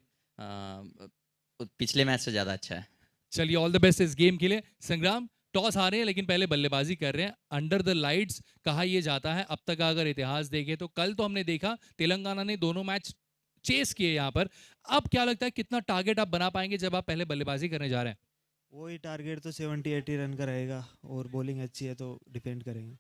पिछले मैच से ज़्यादा अच्छा है। चलिए, ऑल द बेस्ट इस गेम के लिए। संग्राम, टॉस हारे हैं लेकिन पहले बल्लेबाजी कर रहे हैं। अंडर द लाइट्स कहा यह जाता है। अब तक अगर इतिहास देखें तो कल तो हमने देखा तेलंगाना ने दोनों मैच चेस किए यहाँ पर। अब क्या लगता है कितना टारगेट आप बना पाएंगे जब आप पहले बल्लेबाजी करने जा रहे हैं? वही टारगेट तो 70-80 रन का रहेगा, और बॉलिंग अच्छी है तो डिपेंड करेंगे।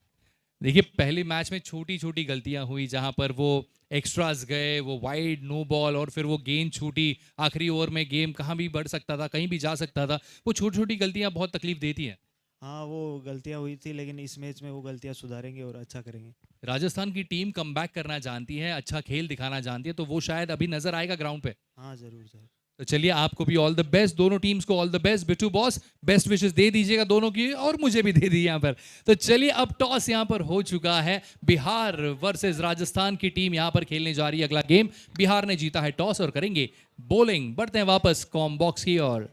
देखिए, पहले मैच में छोटी छोटी गलतियां हुई, जहां पर वो एक्स्ट्रास गए, वो वाइड नो बॉल, और फिर वो गेंद छूटी। आखिरी ओवर में गेम कहाँ भी बढ़ सकता था, कहीं भी जा सकता था। वो छोटी छोटी गलतियां बहुत तकलीफ देती हैं। हाँ, वो गलतियाँ हुई थी, लेकिन इस मैच में वो गलतियाँ सुधारेंगे और अच्छा करेंगे। राजस्थान की टीम कमबैक करना जानती है, अच्छा खेल दिखाना जानती है, तो वो शायद अभी नजर आएगा ग्राउंड पे। हाँ, जरूर जरूर। तो चलिए, आपको भी ऑल द बेस्ट, दोनों टीम्स को all the best. Bittu boss, best wishes दे दीजिएगा दोनों की, और मुझे भी दे दीजिए यहाँ पर। तो चलिए, अब टॉस यहाँ पर हो चुका है। बिहार वर्सेस राजस्थान की टीम यहाँ पर खेलने जा रही है अगला गेम। बिहार ने जीता है टॉस और करेंगे बॉलिंग। बढ़ते हैं वापस कॉम बॉक्स की ओर।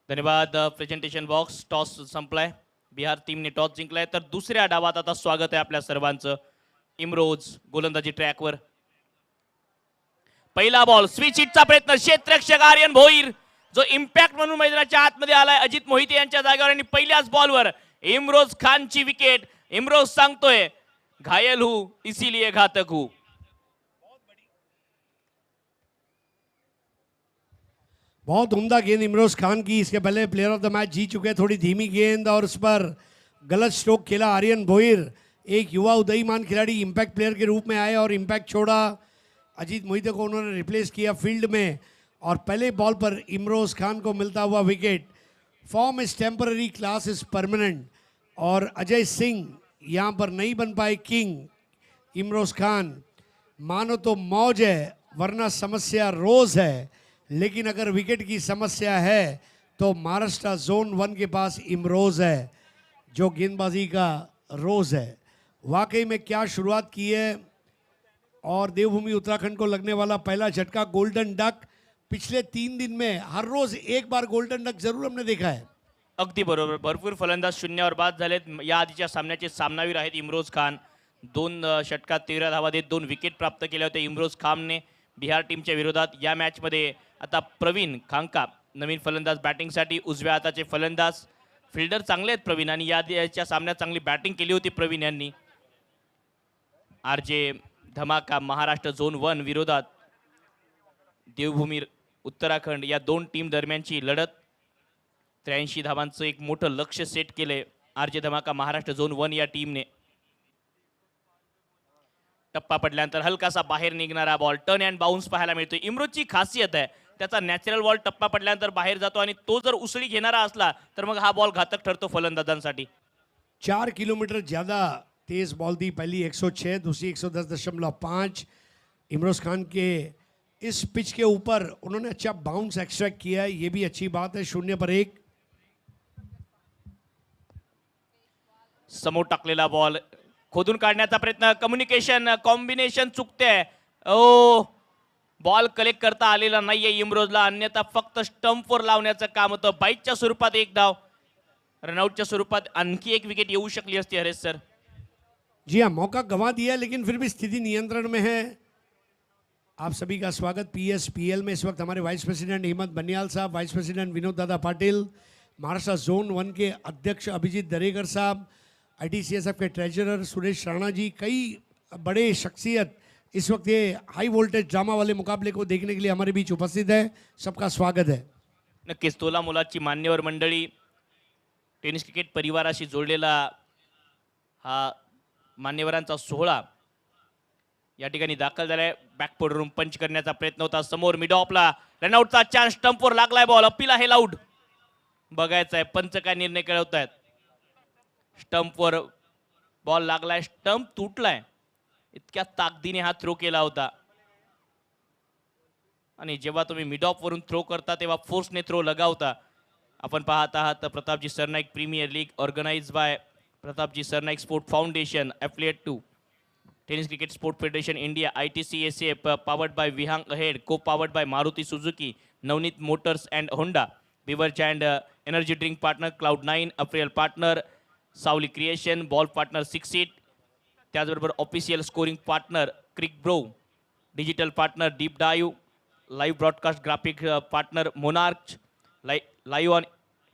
धन्यवाद प्रेझेंटेशन बॉक्स. टॉस संपलाय, बिहार टीमने टॉस जिंकलाय. तर दुसऱ्या डावात आता स्वागत आहे आपल्या सर्वांचं. इमरोज गोलंदाजी ट्रॅकवर. पहिला बॉल, स्विच हिटचा प्रयत्न. क्षेत्ररक्षक आर्यन भोईर जो इम्पॅक्ट म्हणून मैदानाच्या आतमध्ये आलाय अजित मोहिते यांच्या जागेवर, आणि पहिल्याच बॉलवर इमरोज खानची विकेट. इमरोज सांगतोय, घायल हूं इसीलिए घातक हूं. बहुत उम्दा गेंद इमरोज खान की। इसके पहले प्लेयर ऑफ द मैच जी चुके हैं। थोड़ी धीमी गेंद और उस पर गलत स्ट्रोक खेला आर्यन भोईर। एक युवा उदयीमान खिलाड़ी इम्पैक्ट प्लेयर के रूप में आए और इम्पैक्ट छोड़ा। अजीत मोहिते को उन्होंने रिप्लेस किया फील्ड में, और पहले बॉल पर इमरोज खान को मिलता हुआ wicket. Form is temporary, class is permanent, और अजय सिंह यहाँ पर नहीं बन पाए किंग। इमरोज खान, मानो तो मौज है वरना समस्या रोज है, लेकिन अगर विकेट की समस्या है तो महाराष्ट्र जोन 1 के पास इमरोज है जो गेंदबाजी का रोज है। वाकई में क्या शुरुआत की है, और देवभूमि उत्तराखंड को लगने वाला पहला झटका गोल्डन डक। पिछले 3 दिन में हर रोज एक बार गोल्डन डक जरूर हमने देखा है। अगदी बरोबर. भरपूर फलंदाज शून्यावर बाद झालेत. या आधीच्या सामन्याचे सामनावीर आहेत इमरोज खान. 2 षटकात 13 धावा देत 2 विकेट प्राप्त केल्या होत्या इमरोज खानने बिहार टीमच्या विरोधात. या मॅचमध्ये आता प्रवीण खांका नवीन फलंदाज बॅटिंगसाठी. उजव्या हाताचे फलंदाज, फिल्डर चांगले आहेत प्रवीण, आणि याच्या सामन्यात चांगली बॅटिंग केली होती प्रवीण यांनी. आरजे धमाका महाराष्ट्र झोन 1 विरोधात देवभूमी उत्तराखंड या 2 टीम दरम्यानची लढत. 83 धावांचं एक मोठं लक्ष्य सेट केले आरजे धमाका महाराष्ट्र झोन 1 या टीमने. टप्पा पडल्यानंतर हलकासा बाहेर निघणारा बॉल, टर्न अँड बाउन्स पाहायला मिळतो. इमरोजची खासियत आहे, त्याचा नॅचरल बॉल टप्पा पडल्यानंतर बाहेर जातो, आणि तो जर उसळी घेणारा असला तर मग हा बॉल घातक ठरतो फलंदाजांसाठी. 4 किलोमीटर ज़्यादा तेज बॉल थी। पहली 106, दूसरी 110.5। इमरोज खान के इस पिच के ऊपर उन्होंने अच्छा बाउंस एक्सट्रैक्ट किया है, ये भी अच्छी बात है। 0 पर 1। समोर टाकलेला बॉल खोदून काढण्याचा प्रयत्न, कम्युनिकेशन कॉम्बिनेशन चुकते. ओ, बॉल कलेक्ट करता आलेला नाहीये इमरोजला, अन्यथा फक्त स्टंपवर लावण्याचं काम होतं. बाईटच्या स्वरूपात एक धाव. रनआउटच्या स्वरूपात आणखी एक विकेट येऊ शकली असती हरेश सर. जी हाँ, मौका गंवा दिया लेकिन फिर भी स्थिति नियंत्रण में है. आप सभी का स्वागत PSPL में. इस वक्त हमारे वाइस प्रेसिडेंट हेमंत बनियाल साहब, वाइस प्रेसिडेंट विनोद दादा पाटिल, महाराष्ट्र जोन 1 के अध्यक्ष अभिजीत दरेकर साहब, ITCSF के ट्रेजरर सुरेश राणा जी, कई बड़े शख्सियत इस वक्त ये हाई वोल्टेज ड्रामा वाले मुकाबले को देखने के लिए हमारे बीच उपस्थित है. सबका स्वागत है. नक्कीच तोला मुलाची मान्यवर मंडळी, टेनिस क्रिकेट परिवाराशी जोडलेला हा मान्यवरांचा सोहळा या ठिकाणी दाखल झालाय. बॅकफुटवरून पंच करण्याचा प्रयत्न होता. समोर मिड ऑफला रनआउटचा चान्स, स्टंपवर लागलाय बॉल, अपील आहे लाऊड. बघायचं आहे पंच काय निर्णय कळवतायत. स्टंपवर बॉल लागलाय, स्टंप तुटलाय. इतक्या ताकदीने हा थ्रो केला होता. आणि जेव्हा तुम्ही मिड ऑफ वरून थ्रो करता तेव्हा फोर्सने थ्रो लगावता. आपण पाहत आहात Pratapji Sarnaik premier league organise by Pratapji Sarnaik sport foundation, affiliate to tennis cricket sport federation India, ITCSF, powered by Vihang ahead, co powered by Maruti Suzuki, Navneet motors and Honda, beverage and energy drink partner Cloud9, apparel partner Savali creation, ball partner 6 त्याचबरोबर official scoring partner cric bro, digital partner deep dive, live broadcast graphic partner monarch, live on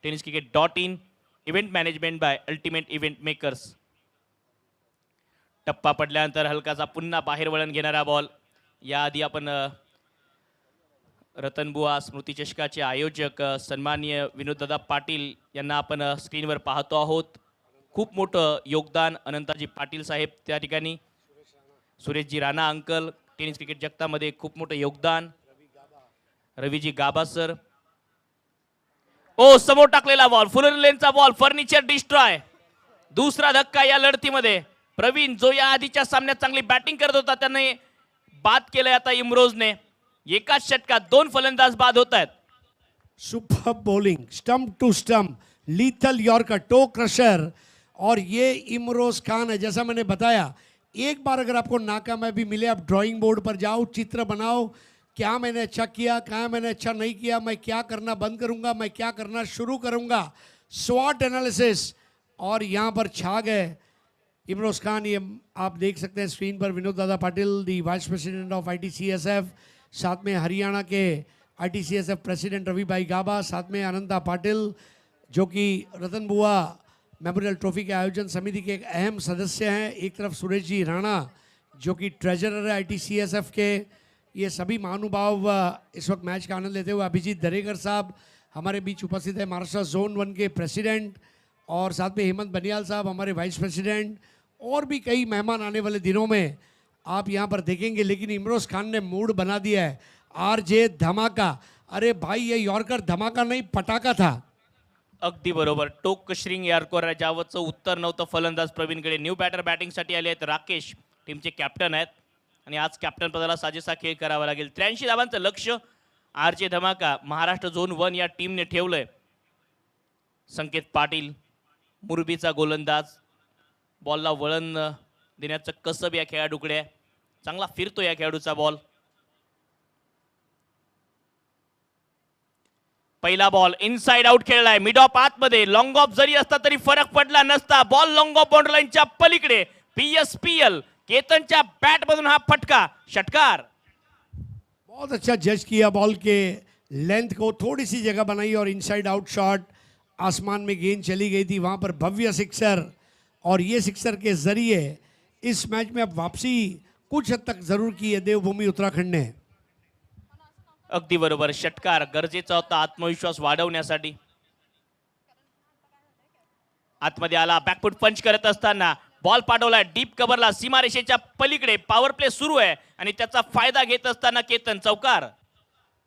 tennis cricket, event management bye ultimate event makers. टप्पा पडल्यानंतर हलकाचा पुन्हा बाहेर वळण घेणारा ball. याआधी आपण रतनबुवा स्मृती चषकाचे आयोजक सन्माननीय विनोददादा पाटील यांना आपण स्क्रीनवर पाहतो आहोत. खूप मोठं योगदान अनंताजी पाटील साहेब त्या ठिकाणी, Sureshji Rana uncle, tennis cricket जगतामध्ये खूप मोठं योगदान. रवीजी गाबा सर. ओ, समोर टाकलेला बॉल, फुलर लेनचा बॉल, फर्निचर डिस्ट्रॉय. दुसरा धक्का या लढतीमध्ये. प्रवीण जो या आधीच्या सामन्यात चांगली बॅटिंग करत होता त्याने बाद केलंय आता इमरोजने. एकाच षटकात 2 फलंदाज बाद होत आहेत. Super bowling, stump to stump, lethal yorker, toe crusher. और ये इमरोज खान है. जैसा मैंने बताया, एक बार अगर आपको नाकामयाबी मिले, आप ड्राइंग बोर्ड पर जाओ, चित्र बनाओ, क्या मैंने अच्छा किया, क्या मैंने अच्छा नहीं किया, मैं क्या करना बंद करूंगा, मैं क्या करना शुरू करूंगा. स्वॉट एनालिसिस. और यहाँ पर छा गए इमरोज खान. ये आप देख सकते हैं स्क्रीन पर. विनोद दादा पाटिल, दी वाइस प्रेसिडेंट ऑफ ITCSF, साथ में हरियाणा के ITCSF प्रेसिडेंट रवि भाई गाबा, साथ में अनंता पाटिल जो कि रतन बुआ मेमोरियल ट्रॉफी के आयोजन समिति के एक अहम सदस्य हैं. एक तरफ सुरेश जी राणा जो कि ट्रेजरर है ITCSF के. ये सभी महानुभाव इस वक्त मैच का आनंद लेते हुए. अभिजीत दरेकर साहब हमारे बीच उपस्थित है, महाराष्ट्र जोन 1 के प्रेसिडेंट, और साथ में हेमंत बनियाल साहब हमारे वाइस प्रेसिडेंट, और भी कई मेहमान आने वाले दिनों में आप यहाँ पर देखेंगे. लेकिन इमरोज खान ने मूड बना दिया है. RJ धमाका. अरे भाई, ये यॉर्कर धमाका नहीं, पटाखा था. अगदी बरोबर. टोक कशरिंग यार्कर ज्यावरचं उत्तर नव्हतं फलंदाज प्रवीणकडे. न्यू बॅटर बॅटिंगसाठी आले आहेत. राकेश टीमचे कॅप्टन आहेत आणि आज कॅप्टन पदाला साजेसा खेळ करावा लागेल. 83 धावांचं लक्ष RJ धमाका महाराष्ट्र झोन 1 या टीमने ठेवलंय. संकेत पाटील मुरबीचा गोलंदाज, बॉलला वळण देण्याचं कसब या खेळाडूकडे. चांगला फिरतो या खेळाडूचा बॉल. पहिला बॉल इनसाइड आउट खेळलाय. मिड ऑफ आतमध्ये. लॉंग ऑफ जरी असता तरी फरक पडला नसता. बॉल लॉंग ऑफ बाउंड्री लाईनच्या पलीकडे. PSPL केतनच्या बॅट मधून हा फटका, षटकार. बहुत अच्छा जज किया. बॉल के लेंथ को थोड़ी सी जगह बनाई और इनसाइड आउट शॉट. आसमान में गेंद चली गई थी, वहां पर भव्य सिक्सर. और ये सिक्सर के जरिए इस मैच में अब वापसी कुछ हद तक जरूर की है देवभूमि उत्तराखंड ने. अगदी बरोबर. षटकार गरजेचा होता आत्मविश्वास वाढवण्यासाठी. आतमध्ये आला, बॅकफुट पंच करत असताना बॉल पाठवलाय डीप कव्हरला, सीमारेषेच्या पलीकडे. पॉवर प्ले सुरू आहे आणि त्याचा फायदा घेत असताना केतन, चौकार.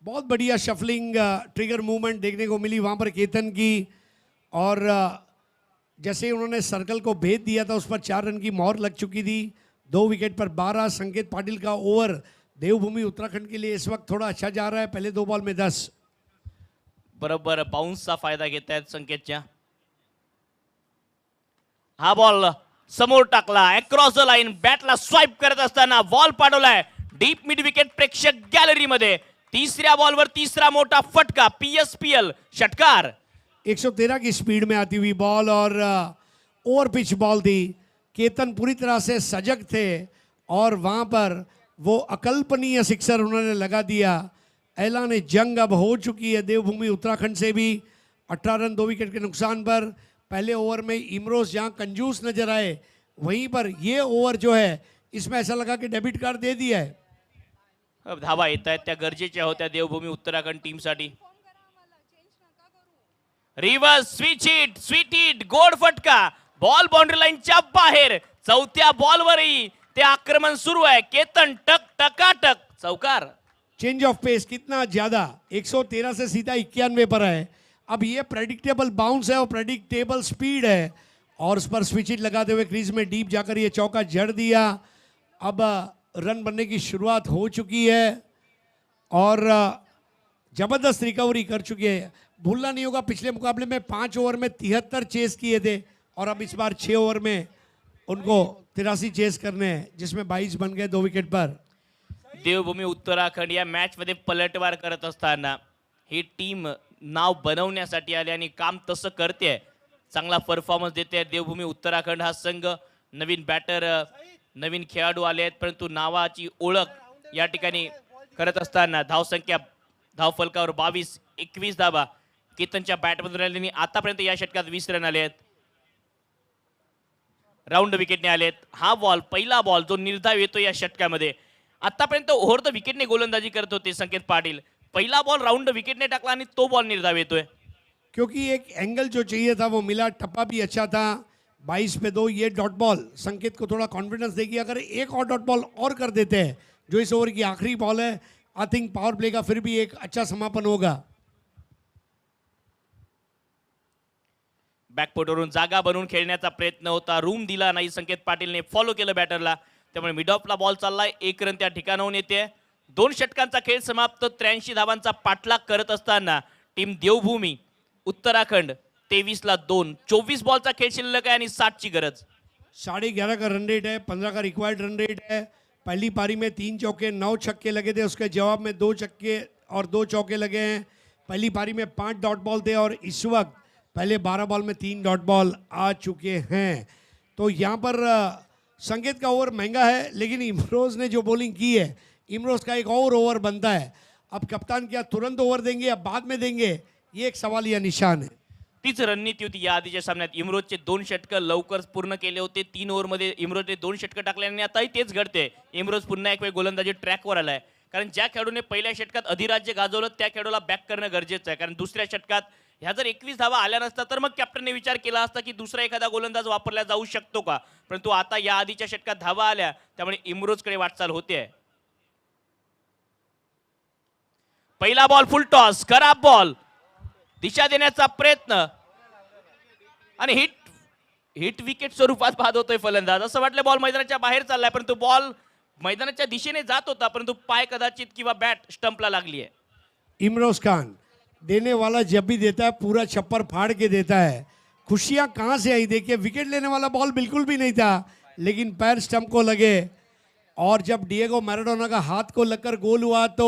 बहुत बढ़िया शफलिंग ट्रिगर मूवमेंट देखने को मिली वहां पर केतन की. और जैसे ही उन्होंने सर्कल को भेद दिया था, उस पर 4 रन की मोहर लग चुकी थी. 2 विकेट पर 12. संकेत पाटिल का ओवर देवभूमि उत्तराखंड के लिए इस वक्त थोड़ा अच्छा जा रहा है. पहले 2 बॉल में 10. बरोबर बाउन्सचा फायदा घेत आहेत संकेतच्या. हा बॉल समोर टाकला, अक्रॉस द लाईन. बॅटला स्वाईप करत असताना बॉल पाठवलाय डीप मिड विकेट प्रेक्षक गॅलरीमध्ये. तिसऱ्या बॉलवर तिसरा मोठा फटका. PSPL षटकार. 113 की स्पीड में आती हुई बॉल और ओवर पिच बॉल थी। केतन पूरी तरह से सजग थे और वहां पर वो अकल्पनीय सिक्सर उन्होंने लगा दिया। ऐलान जंग अब हो चुकी है देवभूमि उत्तराखंड से भी। 18 रन 2 विकेट के नुकसान पर पहले ओवर में इमरोज जहां कंजूस नजर आए, वहीं पर ये ओवर जो है इसमें ऐसा लगा कि डेबिट कार्ड दे दिया है। अब धावा येत आहेत त्या गरजेच्या होत्या देवभूमी उत्तराखंड टीमसाठी. रिव्हर्स स्वीट हिट गोड फटका, बॉल बाउंड्री लाईनच्या बाहेर. चौथ्या बॉलवरही ते आक्रमण सुरू आहे. केतन टक टकाटक चौकार. चेंज ऑफ पेस कितना ज्यादा, 113 से सीधा 91 पर है। अब ये प्रेडिक्टेबल बाउंस है और प्रेडिक्टेबल स्पीड है और उस पर स्विच हिट लगाते हुए क्रीज में डीप जाकर ये चौका जड़ दिया। अब रन बनने की शुरुआत हो चुकी है और जबरदस्त रिकवरी कर चुकी है। भूलना नहीं होगा पिछले मुकाबले में 5 ओवर में 73 चेस किए थे और अब इस बार 6 ओवर में उनको 83 चेस करने हैं, जिसमें 22 बन गए 2 विकेट पर। देवभूमी उत्तराखंड या मॅच मध्ये पलटवार करत असताना ही टीम नाव बनवण्यासाठी आली आणि काम तसं करते. चांगला परफॉर्मन्स देते देवभूमी उत्तराखंड हा संघ. नवीन बॅटर नवीन खेळाडू आले आहेत, परंतु नावाची ओळख या ठिकाणी करत असताना धावसंख्या धावफलकावर 22, 21 धावा केतनच्या बॅटमधून आल्याने आतापर्यंत या षटकात 20 रन आले आहेत. राऊंड विकेटने आलेत. हा बॉल पहिला बॉल जो निर्धाव येतो या षटकामध्ये. आतापर्यंत ओव्हर द विकेटने गोलंदाजी करत होते संकेत पाटील. पहिला बॉल राऊंड विकेटने टाकला आणि तो बॉल निर्धाव येतोय. क्योंकि एक एंगल जो चाहिए था वो मिला, टप्पा भी अच्छा था। 22 पे 2 ये डॉट बॉल संकेत को थोड़ा कॉन्फिडेंस देगी। अगर एक और डॉट बॉल और कर देते हैं, जो इस ओवर की आखिरी बॉल है, आई थिंक पावर प्ले का फिर भी एक अच्छा समापन होगा। बॅकफुटवरून जागा बनवून खेळण्याचा प्रयत्न होता, रूम दिला नाही संकेत पाटीलने. फॉलो केलं बॅटरला, त्यामुळे मिड ऑफला बॉल चाललाय. 1 रन त्या ठिकाणाहून येते. 2 षटकांचा खेळ समाप्त. 83 धावांचा पाठलाग करत असताना टीम देवभूमी उत्तराखंड 23ला 2, 24 बॉलचा खेळ शिल्लक आहे आणि 60 ची गरज. 11.5 का रन रेट है, 15 का रिक्वायर्ड रन रेट है। पहली पारी में 3 चौके 9 छक्के लगे थे, उसके जवाब में 2 छक्के और 2 चौके लगे हैं। पहली पारी में 5 डॉट बॉल थे और इस वक्त पहले 12 बॉल में 3 डॉट बॉल आ चुके हैं। तो यहाँ पर संकेत का ओवर महंगा है, लेकिन इमरोज ने जो बॉलिंग की है, इमरोज का एक और ओवर बनता है। अब कप्तान क्या तुरंत ओवर देंगे या बाद में देंगे, ये एक सवाल या निशान है। तीच रणनीती होती या आधीच्या सामन्यात. इमरोजचे 2 षटक लवकर पूर्ण केले होते. 3 ओव्हरमध्ये इमरोजने 2 षटक टाकल्याने आताही तेच घडते. इमरोज पुन्हा एक वेळ गोलंदाजी ट्रॅकवर आलाय, कारण ज्या खेळाडूने पहिल्या षटकात अधिराज्य गाजवलं त्या खेळाडूला बॅक करणं गरजेचं आहे. कारण दुसऱ्या षटकात ह्या जर 21 धावा आल्या नसता तर मग कॅप्टनने विचार केला असता की दुसरा एखादा गोलंदाज वापरला जाऊ शकतो का, परंतु आता या आधीच्या षटकात धावा आल्या, त्यामुळे इमरोजकडे वाटचाल होते. पहिला बॉल फुल टॉस, खराब बॉल, दिशा देण्याचा प्रयत्न आणि हिट विकेट स्वरूपात बाद होतोय फलंदाज. असं वाटलं बॉल मैदानाच्या बाहेर चाललाय, परंतु बॉल मैदानाच्या दिशेने जात होता, परंतु पाय कदाचित किंवा बॅट स्टंपला लागली आहे. इमरोज खान देने वाला जब भी देता है पूरा छप्पर फाड़ के देता है। खुशियां कहाँ से आई, देखिए विकेट लेने वाला बॉल बिल्कुल भी नहीं था, लेकिन पैर स्टंप को लगे और जब डिएगो मैराडोना का हाथ को लगकर गोल हुआ तो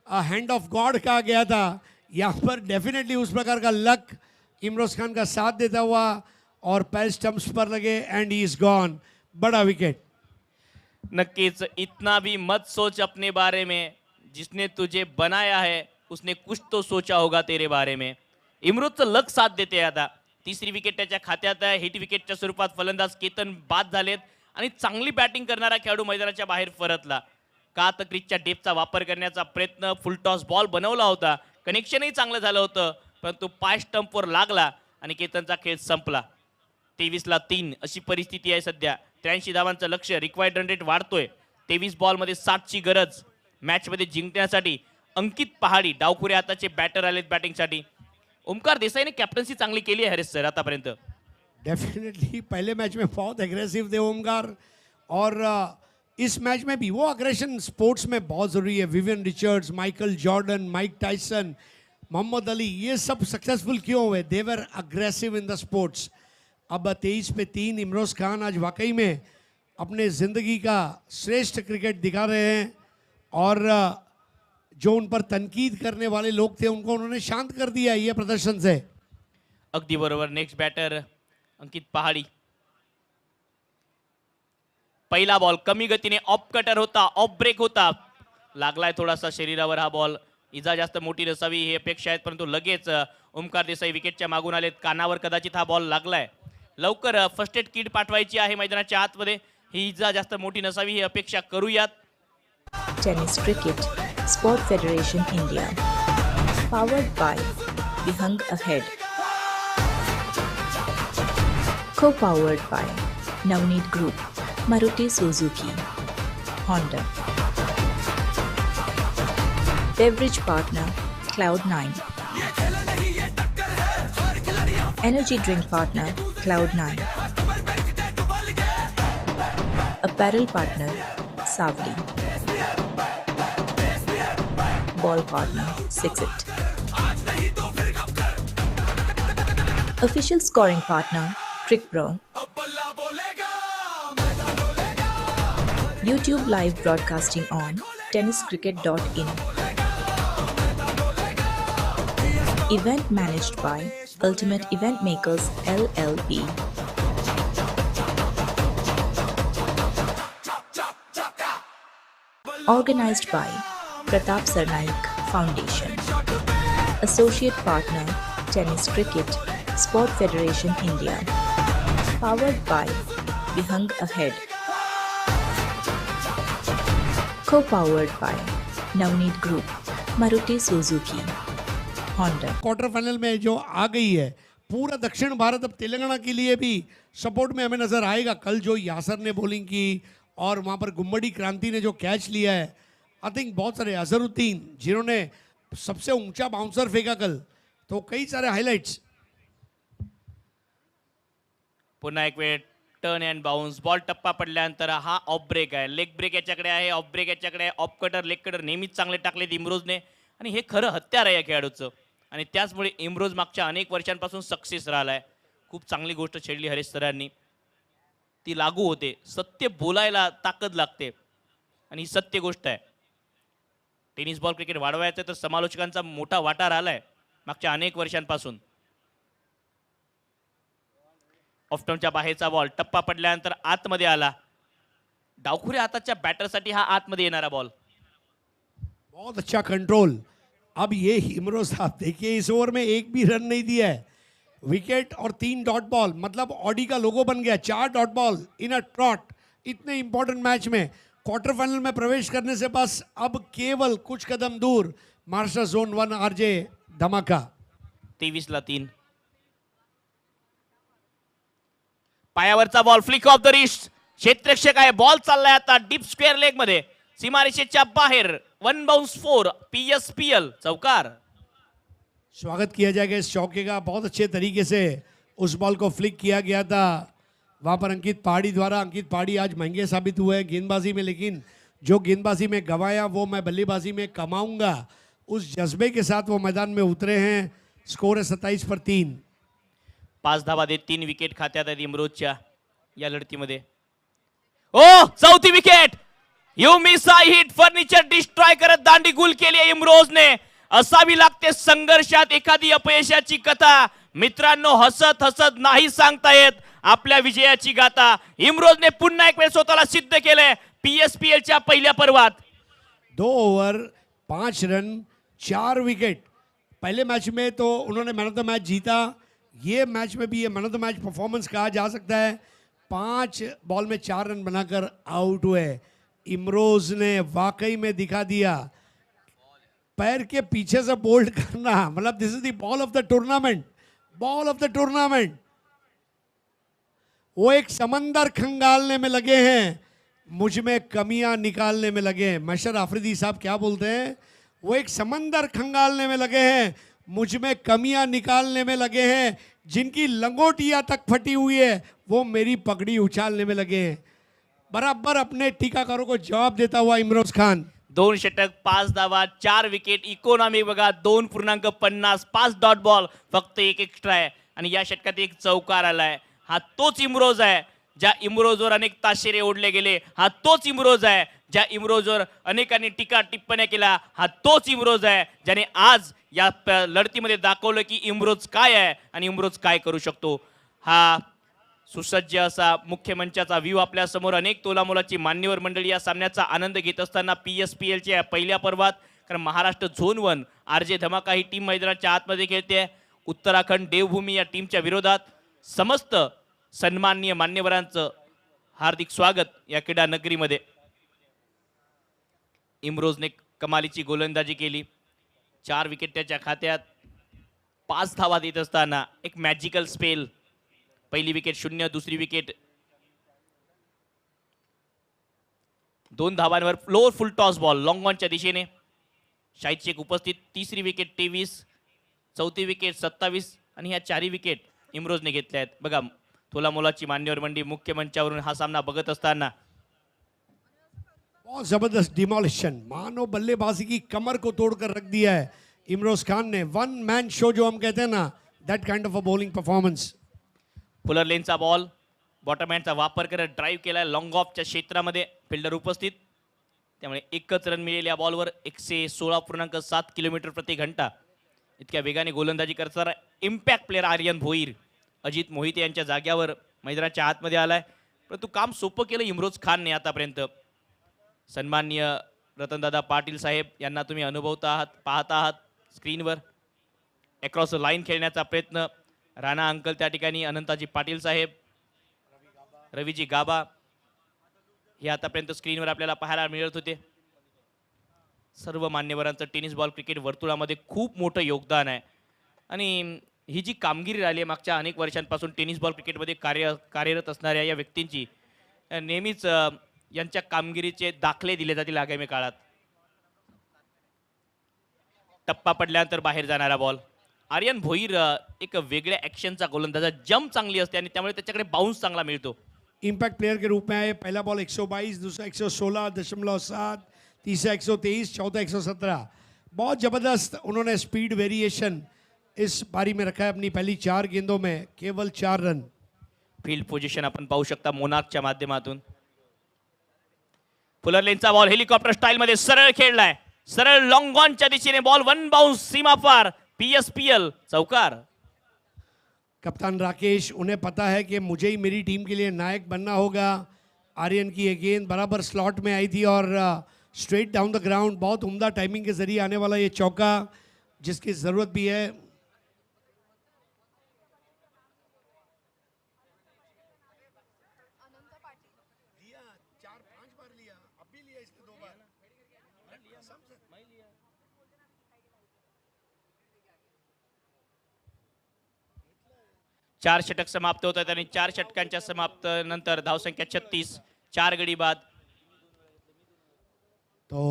हैंड ऑफ गॉड कहा गया था। यहाँ पर डेफिनेटली उस प्रकार का लक इमरोज खान का साथ देता हुआ और पैर स्टंप्स पर लगे एंड ही इज गॉन। बड़ा विकेट। नक्कीच. इतना भी मत सोच अपने बारे में, जिसने तुझे बनाया है उसने कुछ तो सोचा होगा तेरे बारे में. इमरोजचं लक साथ देते आता. 3री विकेट त्याच्या खात्यात आहे. हिट विकेटच्या स्वरूपात फलंदाज केतन बाद झालेत आणि चांगली बॅटिंग करणारा खेळाडू मैदानाच्या बाहेर परतला. का तर क्रिजच्या डेपचा वापर करण्याचा प्रयत्न, फुल टॉस बॉल बनवला होता, कनेक्शनही चांगलं झालं होतं, परंतु पाय स्टंपवर लागला आणि केतनचा खेळ संपला. 23ला 3 अशी परिस्थिती आहे सध्या. 83 धावांचं लक्ष्य, रिक्वायर्ड रन रेट वाढतोय. 23 बॉलमध्ये 60 ची गरज. मॅचमध्ये जिंकण्यासाठी अंकित पहाडी डावखुरे हाताचे बॅटर आलेत बॅटिंगसाठी. ओमकार देसाईने कॅप्टन्सी चांगली केली आहे हरीश सर आतापर्यंत. डेफिनेटली पहले मैच में बहुत एग्रेसिव थे ओमकार और इस मैच में भी वो अग्रेशन स्पोर्ट्स में बहुत ज़रूरी है। Vivian Richards, Michael Jordan, Mike Tyson, Muhammad Ali, ये सब सक्सेसफुल क्यों हुए? They were aggressive in the sports. अब 23 पे 3 इमरोज खान आज वाकई में अपने ज़िंदगी का श्रेष्ठ क्रिकेट दिखा रहे हैं और जो उन पर तनकीद करने वाले लोग थे उनको उन्होंने शांत कर दिया ये प्रदर्शन से। अगदी बरोबर. नेक्स्ट बॅटर अंकित पहाडी. पहिला बॉल कमी गतीने ऑफ कटर होता, ऑफ ब्रेक होता, लागलाय थोडासा शरीरावर हा बॉल. इजा जास्त मोठी नसावी ही अपेक्षा आहेत, परंतु लगेच ओमकार देसाई विकेटच्या मागून आलेत. कानावर कदाचित हा बॉल लागलाय. लवकर फर्स्ट एड किट पाठवायची आहे मैदानाच्या आतमध्ये. ही इजा जास्त मोठी नसावी ही अपेक्षा करूयात. Tennis Cricket Sport Federation India. Powered by Bihang Ahead. Co-powered by Navneet Group, Maruti Suzuki, Honda. Beverage partner Cloud9. Energy drink partner Cloud9. Apparel partner Savli. Ball partner Sixit. Official scoring partner Trick Pro. YouTube live broadcasting on tenniscricket.in. Event managed by Ultimate Event Makers LLP. Organized by Pratap Sarnaik Foundation. Associate partner Tennis Cricket Sport Federation India. Powered by Bihang Ahead. Co-powered by Navneet Group, Maruti Suzuki, Honda. Quarter final में जो आ गई है, पूरा दक्षिण भारत अब तेलंगाना के लिए भी सपोर्ट में हमें नजर आएगा. कल जो यासर ने बॉलिंग की और वहाँ पर गुम्बडी क्रांति ने जो कैच लिया है, आई थिंक बहुत सारे अजहरुद्दीन जिन्होंने सबसे ऊंचा बाउंसर फेंका कल, तो कई सारे हायलाइट्स. पुन्हा एक वेळ टर्न अँड बाउन्स. बॉल टप्पा पडल्यानंतर हा ऑफ ब्रेक आहे, लेग ब्रेक याच्याकडे आहे, ऑफ ब्रेक याच्याकडे आहे, ऑफ कटर लेग कटर नेहमीच चांगले टाकलेत इम्रोजने, आणि हे खरं हत्यार आहे या खेळाडूचं. आणि त्याचमुळे इम्रोज मागच्या अनेक वर्षांपासून सक्सेस राहिलाय. खूप चांगली गोष्ट छेडली हरेश सरांनी. ती लागू होते. सत्य बोलायला ताकद लागते आणि ही सत्य गोष्ट आहे. टेनिस बॉल क्रिकेट वाढवायचं तर समालोचकांचा मोठा वाटा राहिलाय मागच्या अनेक वर्षांपासून. ऑफटर्नच्या बाहेरचा बॉल टप्पा पडल्यानंतर आतमध्ये आला. डावखुऱ्या हाताच्या बॅटरसाठी हा आतमध्ये येणारा बॉल. बहुत अच्छा कंट्रोल. अब ये इमरोज साहब देखिए, इस ओवर में एक भी रन नहीं दिया है. विकेट और 3 डॉट बॉल, मतलब ऑडी का लोगो बन गया. 4 dot ball in a trout. इतने इंपॉर्टेंट मैच में क्वार्टर फाइनल में प्रवेश करने से बस अब केवल कुछ कदम दूर महाराष्ट्र जोन 1 आरजे धमाका. 23-3. पायावरचा ball flick off the wrist. क्षेत्ररक्षक आहे. बॉल चाललाय आता डीप स्क्वेअर लेग मध्ये, सीमारेषेच्या बाहेर. 1 बाउंस 4. PSPL चौकार. स्वागत किया जाएगा इस चौके का. बहुत अच्छे तरीके से उस बॉल को फ्लिक किया गया था वहाँ पर अंकित पहाड़ी द्वारा. अंकित पहाड़ी आज महंगे साबित हुए हैं गेंदबाजी में, लेकिन जो गेंदबाजी में गंवाया वो मैं बल्लेबाजी में कमाऊंगा, उस जज्बे के साथ वो मैदान में उतरे हैं. स्कोर है 27-3. 5 धावा देत 3 विकेट खात्यात आहेत इम्रोजच्या या लढतीमध्ये. ओ चौथी wicket. You miss I hit. Furniture destroy करत दांडी गुल केली आहे इम्रोजने. असावी लागते संघर्षात एखादी अपयशाची कथा. मित्रांनो, हसत हसत नाही सांगता येत आपल्या विजयाची गाथा. इम्रोजने पुन्हा एक वेळ स्वतःला सिद्ध केलंय PSPL च्या पहिल्या पर्वात. 2 ओवर 5 रन 4 विकेट. पहले मैच में तो उन्होंने मैन ऑफ द मैच जीता. ये मैच में भी ये man of the match performance कहा जा सकता है. 5 बॉल में 4 रन बनाकर आउट हुए. इमरोज ने वाकई में दिखा दिया पैर के पीछे से बोल्ड करना, मतलब this is the ball of the tournament. Ball of the tournament. वो एक समंदर खंगालने में लगे हैं, मुझ में कमियां निकालने में लगे हैं. मशर आफरीदी साहब क्या बोलते हैं? वो एक समंदर खंगालने में लगे हैं, मुझ में कमियां निकालने में लगे हैं. जिनकी लंगोटियां तक फटी हुई है वो मेरी पगड़ी उछालने में लगे हैं. बराबर अपने टीकाकारों को जवाब देता हुआ इमरोज खान. 2 षटक 5 धावा 4 विकेट. इकॉनॉमी बघा 2.50. 5 डॉट बॉल, फक्त एक एक्स्ट्रा आहे आणि या षटकात एक चौकार आलाय. हा तोच इमरोज आहे ज्या इम्रोजवर अनेक ताशेरे ओढले गेले हा तोच इम्रोज आहे. ज्या इम्रोजवर अनेकांनी टीका टिप्पण्या केल्या हा तोच इम्रोज आहे ज्याने आज या लढतीमध्ये दाखवलं की इम्रोज काय आहे आणि इम्रोज काय करू शकतो. हा सुसज्ज असा मुख्य मंचाचा व्ह्यू आपल्या समोर अनेक तोलामोलाची मान्यवर मंडळी या सामन्याचा आनंद घेत असताना PSPLच्या पहिल्या पर्वात, कारण महाराष्ट्र झोन 1 RJ धमाका ही टीम मैदानाच्या आतमध्ये खेळते. उत्तराखंड देवभूमी या टीमच्या विरोधात समस्त सन्माननीय मान्यवरांचं हार्दिक स्वागत या क्रीडा नगरीमध्ये. इम्रोजने कमालीची गोलंदाजी केली. 4 विकेट त्याच्या खात्यात. 5 धावा देत असताना एक मॅजिकल स्पेल. पहिली विकेट 0, दुसरी विकेट 2 धावांवर फ्लोर फुल टॉस बॉल लॉंग ऑनच्या दिशेने. शाहिद शेख उपस्थित. तिसरी विकेट 23, चौथी विकेट 27 आणि ह्या 4ही विकेट इम्रोजने घेतल्या आहेत. बघा तोलामोलाची मान्यवर मंडळी मुख्य मंचावरून हा सामना बघत असताना बहुत जबरदस्त डिमोलिशन, मानो बल्लेबाजी की कमर को तोड़कर रख दिया है इमरोज खान ने. वन मैन शो जो हम कहते हैं ना, that kind of a bowling performance. Fuller लेनचा बॉल बॉटम हँडचा वापर करत ड्राईव्ह केला लॉंग ऑफच्या क्षेत्रामध्ये. फिल्डर उपस्थित, त्यामुळे एकच रन मिळेल या बॉलवर. 116.7 किलोमीटर प्रति घंटा इतक्या वेगाने गोलंदाजी करणारा इम्पॅक्ट प्लेअर आर्यन भोईर अजित मोहिते यांच्या जाग्यावर मैदानाच्या आतमध्ये आलाय. परंतु काम सोपं केलं इम्रोज खानने आतापर्यंत. सन्माननीय रतनदादा पाटील साहेब यांना तुम्ही अनुभवता आहात, पाहता आहात स्क्रीनवर. अक्रॉस द लाईन खेळण्याचा प्रयत्न राणा अंकल त्या ठिकाणी, अनंताजी पाटील साहेब, रवीजी गाबा हे आतापर्यंत स्क्रीनवर आपल्याला पाहायला मिळत होते. सर्व मान्यवरांचं टेनिस बॉल क्रिकेट वर्तुळामध्ये खूप मोठं योगदान आहे. आणि ही जी कामगिरी राहिली आहे मागच्या अनेक वर्षांपासून टेनिस बॉल क्रिकेटमध्ये कार्यरत असणाऱ्या या व्यक्तींची, नेहमीच यांच्या कामगिरीचे दाखले दिले जातील आगामी काळात. टप्पा पडल्यानंतर बाहेर जाणारा बॉल. आर्यन भोईर एक वेगळ्या ॲक्शनचा गोलंदाज, जंप चांगली असते आणि त्यामुळे त्याच्याकडे बाउन्स चांगला मिळतो. इम्पैक्ट प्लेयर के रूप में आए. पहला बॉल 122, दूसरा 116.7, तीसरा 123, चौथा 117. बहुत ज़बरदस्त उन्होंने स्पीड वेरिएशन इस पारी में रखा है. अपनी पहली 4 गेंदों में केवल 4 रन. फील्ड पोझिशन आपण पाहू शकता मोनार्कच्या माध्यमातून. फुलर लेनचा बॉल हेलिकॉप्टर स्टाईल मध्ये सरळ खेळलाय. सरळ लॉंग ऑनच्या दिशेने बॉल 1 बाउंस सीमा पार. PSPL चौकार. कप्तान राकेश, उन्हें पता है कि मुझे ही मेरी टीम के लिए नायक बनना होगा. आर्यन की ये गेंद बराबर स्लॉट में आई थी और स्ट्रेट डाउन द ग्राउंड. बहुत उम्दा टाइमिंग के जरिए आने वाला ये चौका जिसकी ज़रूरत भी है. चार षटक समाप्त होत आहेत आणि 4 षटकांच्या समाप्त नंतर धावसंख्या 36, 4 गडी बाद. तो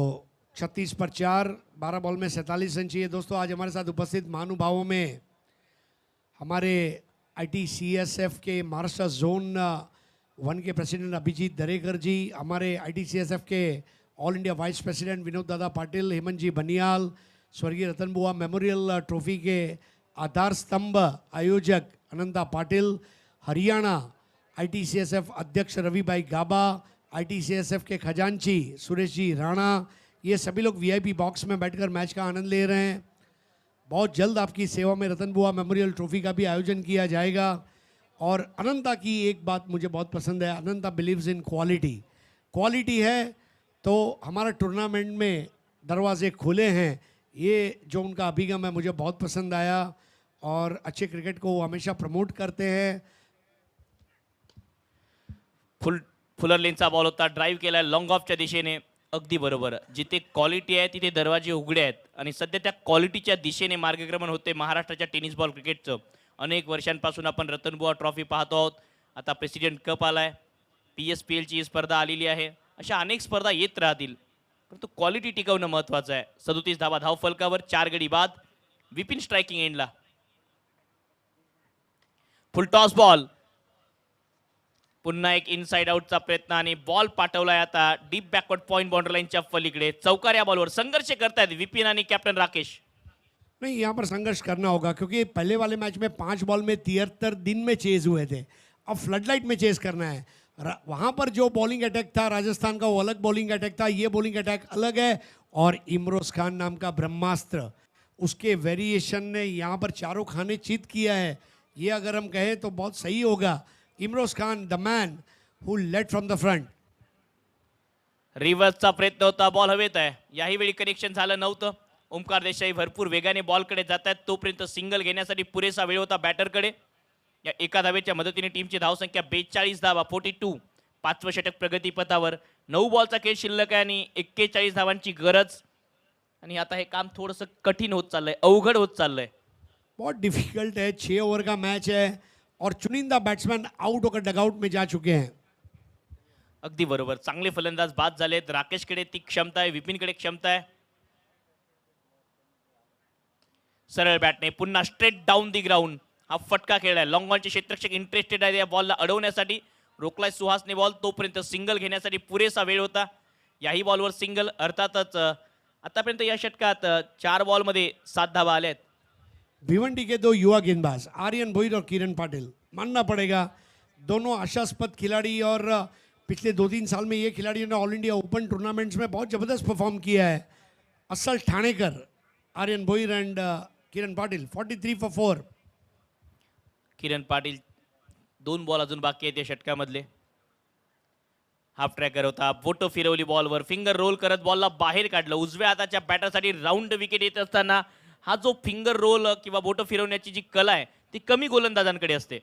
36 पर 4, 12 बॉल में 47 रन चाहिए. दोस्तों आज हमारे साथ उपस्थित महानुभावों में हमारे ITCSF के महाराष्ट्र जोन 1 के प्रेसिडेंट अभिजीत दरेकर जी, हमारे ITCSF के all India vice president Vinod दादा पाटिल, हेमंत जी बनियाल, स्वर्गीय रतन बुआ मेमोरियल ट्रॉफी के आधार स्तंभ आयोजक अनंता पाटिल, हरियाणा ITCSF अध्यक्ष रवि भाई गाबा, ITCSF के खजांची सुरेश जी राणा, ये सभी लोग VIP बॉक्स में बैठकर मैच का आनंद ले रहे हैं. बहुत जल्द आपकी सेवा में रतन बुआ मेमोरियल ट्रॉफी का भी आयोजन किया जाएगा. और अनंता की एक बात मुझे बहुत पसंद है, अनंता बिलीव्स इन क्वालिटी. क्वालिटी है तो हमारा टूर्नामेंट में दरवाजे खुले हैं. ये जो उनका अभिगम है मुझे बहुत पसंद आया और अच्छे क्रिकेट को वो हमेशा प्रमोट करते हैं. फुलर लेनचा बॉल होता, ड्राईव्ह केला लॉंग ऑफच्या दिशेने. अगदी बरोबर, जिथे क्वालिटी आहे तिथे दरवाजे उघडे आहेत आणि सध्या त्या क्वालिटीच्या दिशेने मार्गक्रमण होते महाराष्ट्राच्या टेनिस बॉल क्रिकेटचं. अनेक वर्षांपासून आपण रतनबुवा ट्रॉफी पाहतो आहोत. आता प्रेसिडेंट कप आलाय, PSPLची ही स्पर्धा आलेली आहे. अशा अनेक स्पर्धा येत राहतील, परंतु क्वालिटी टिकवणं महत्त्वाचं आहे. 37 धावा धाव फलकावर, 4 गडी बाद. विपिन स्ट्रायकिंग एंडला. फुल टॉस बॉल, पुन्हा एक इनसाइड आउटचा प्रयत्न आणि बॉल पाठवलाय आता डीप बॅकवर्ड पॉइंट बाउंड्री लाईनच्या पलीकडे. चौकार या बॉलवर संघर्ष करतायत विपिन आणि कॅप्टन राकेश. नहीं, यहाँ पर संघर्ष करना होगा क्योंकि पहले वाले मैच में 5 बॉल में 73 दिन में चेज हुए थे. अब फ्लडलाइट में चेस करना है। वहाँ पर जो बॉलिंग अटैक था राजस्थान का वो अलग बॉलिंग अटैक था, ये बॉलिंग अटैक अलग है। और इमरोज खान नाम का ब्रह्मास्त्र, उसके वेरिएशन ने यहाँ पर चारों खाने चित किया है। ये अगर हम कहें तो बहुत सही होगा। Imroz Khan the man who led from the front. रिव्हर्सचा प्रयत्न होता, बॉल हवेत आहे, याही वेळी कनेक्शन झालं नव्हतं। ओमकार देसाई भरपूर वेगाने बॉलकडे जात आहेत, तोपर्यंत सिंगल घेण्यासाठी पुरेसा वेळ होता बॅटरकडे। या एका धावेच्या मदतीने टीमची धावसंख्या 42 धावा 42, पाचवं षटक प्रगतीपथावर। 9 बॉलचा खेळ शिल्लक आहे आणि 41 धावांची गरज। आणि आता हे काम थोडंसं कठीण होत चाललंय, अवघड होत चाललंय। बहुत डिफिकल्ट है, 6 ओवर का मैच है और चुनिंदा बैट्समैन आउट होकर डगआउट में जा चुके हैं। अगदी बरोबर, चांगले फलंदाज बाद झालेत। राकेशकडे ती क्षमता आहे, विपिनकडे क्षमता आहे। सरळ बॅटने पुन्हा स्ट्रेट डाऊन दी ग्राउंड हा फटका खेळलाय। लॉंग ऑनचे क्षेत्ररक्षक इंटरेस्टेड आहे या बॉलला अडवण्यासाठी। रोखलाय सुहासने बॉल, तोपर्यंत सिंगल घेण्यासाठी पुरेसा वेळ होता। याही बॉलवर सिंगल। अर्थातच आतापर्यंत या षटकात 4 बॉलमध्ये 7 धावा आल्या आहेत। भिवंडी के 2 युवा गेंदबाज आर्यन भोईर और किरण पाटिल, मानना पड़ेगा दोनों आशास्पद खिलाड़ी। और पिछले 2-3 साल में ये खिलाड़ियों ने ऑल इंडिया ओपन टूर्नामेंट्स में बहुत ज़बरदस्त परफॉर्म किया है। Asal Thanekar, Aryan Bhoir and Kiran Patil 43 for 4। Kiran Patil 2 ball अजून बाकी आहेत या षटकामधले। हाफ ट्रॅकर होता, बोटं फिरवली बॉलवर, फिंगर रोल करत बॉलला बाहेर काढलं। उजव्या हाताच्या बॅटरसाठी राऊंड विकेट येत असताना हा जो फिंगर रोल किंवा बोटं फिरवण्याची जी कला आहे ती कमी गोलंदाजांकडे असते।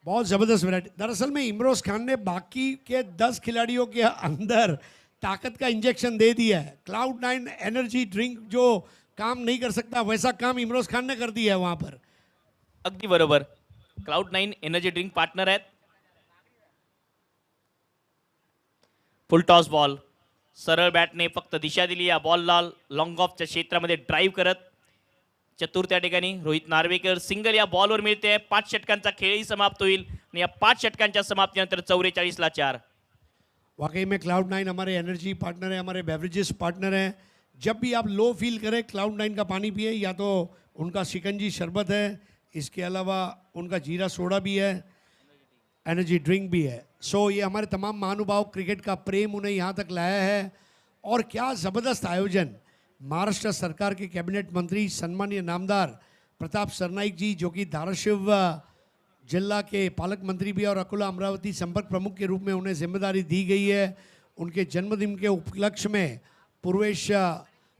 बहुत ज़बरदस्त वैरायटी। दरअसल में इमरोज खान ने बाकी के 10 खिलाड़ियों के अंदर ताकत का इंजेक्शन दे दिया है। Cloud9 एनर्जी ड्रिंक जो काम नहीं कर सकता वैसा काम इमरोज खान ने कर दिया है वहाँ पर। अगदी बरोबर, Cloud9 एनर्जी ड्रिंक पार्टनर आहेत। फुल टॉस बॉल, सरळ बॅटने फक्त दिशा दिली या बॉलला लॉंग ऑफच्या क्षेत्रामध्ये ड्राईव्ह करत। चतुर त्या ठिकाणी रोहित नार्वेकर, सिंगल या बॉलवर मिळते। 5 षटकांचा खेळही समाप्त होईल आणि या 5 षटकांच्या समाप्तीनंतर 44 ला 4। वाकई में Cloud9 हमारे एनर्जी पार्टनर है, हमारे बेवरेजेस पार्टनर हैं। जब भी आप लो फील करें Cloud9 का पानी पिए, या तो उनका शिकंजी शरबत है, इसके अलावा उनका जीरा सोडा भी है, एनर्जी ड्रिंक भी है। सो ये हमारे तमाम महानुभाव क्रिकेट का प्रेम उन्हें यहाँ तक लाया है। और क्या ज़बरदस्त आयोजन। महाराष्ट्र सरकार के कैबिनेट मंत्री सम्मानीय नामदार प्रताप सरनाईक जी, जो कि धाराशिव जिला के पालक मंत्री भी और अकोला अमरावती संपर्क प्रमुख के रूप में उन्हें जिम्मेदारी दी गई है। उनके जन्मदिन के उपलक्ष्य में पूर्वेश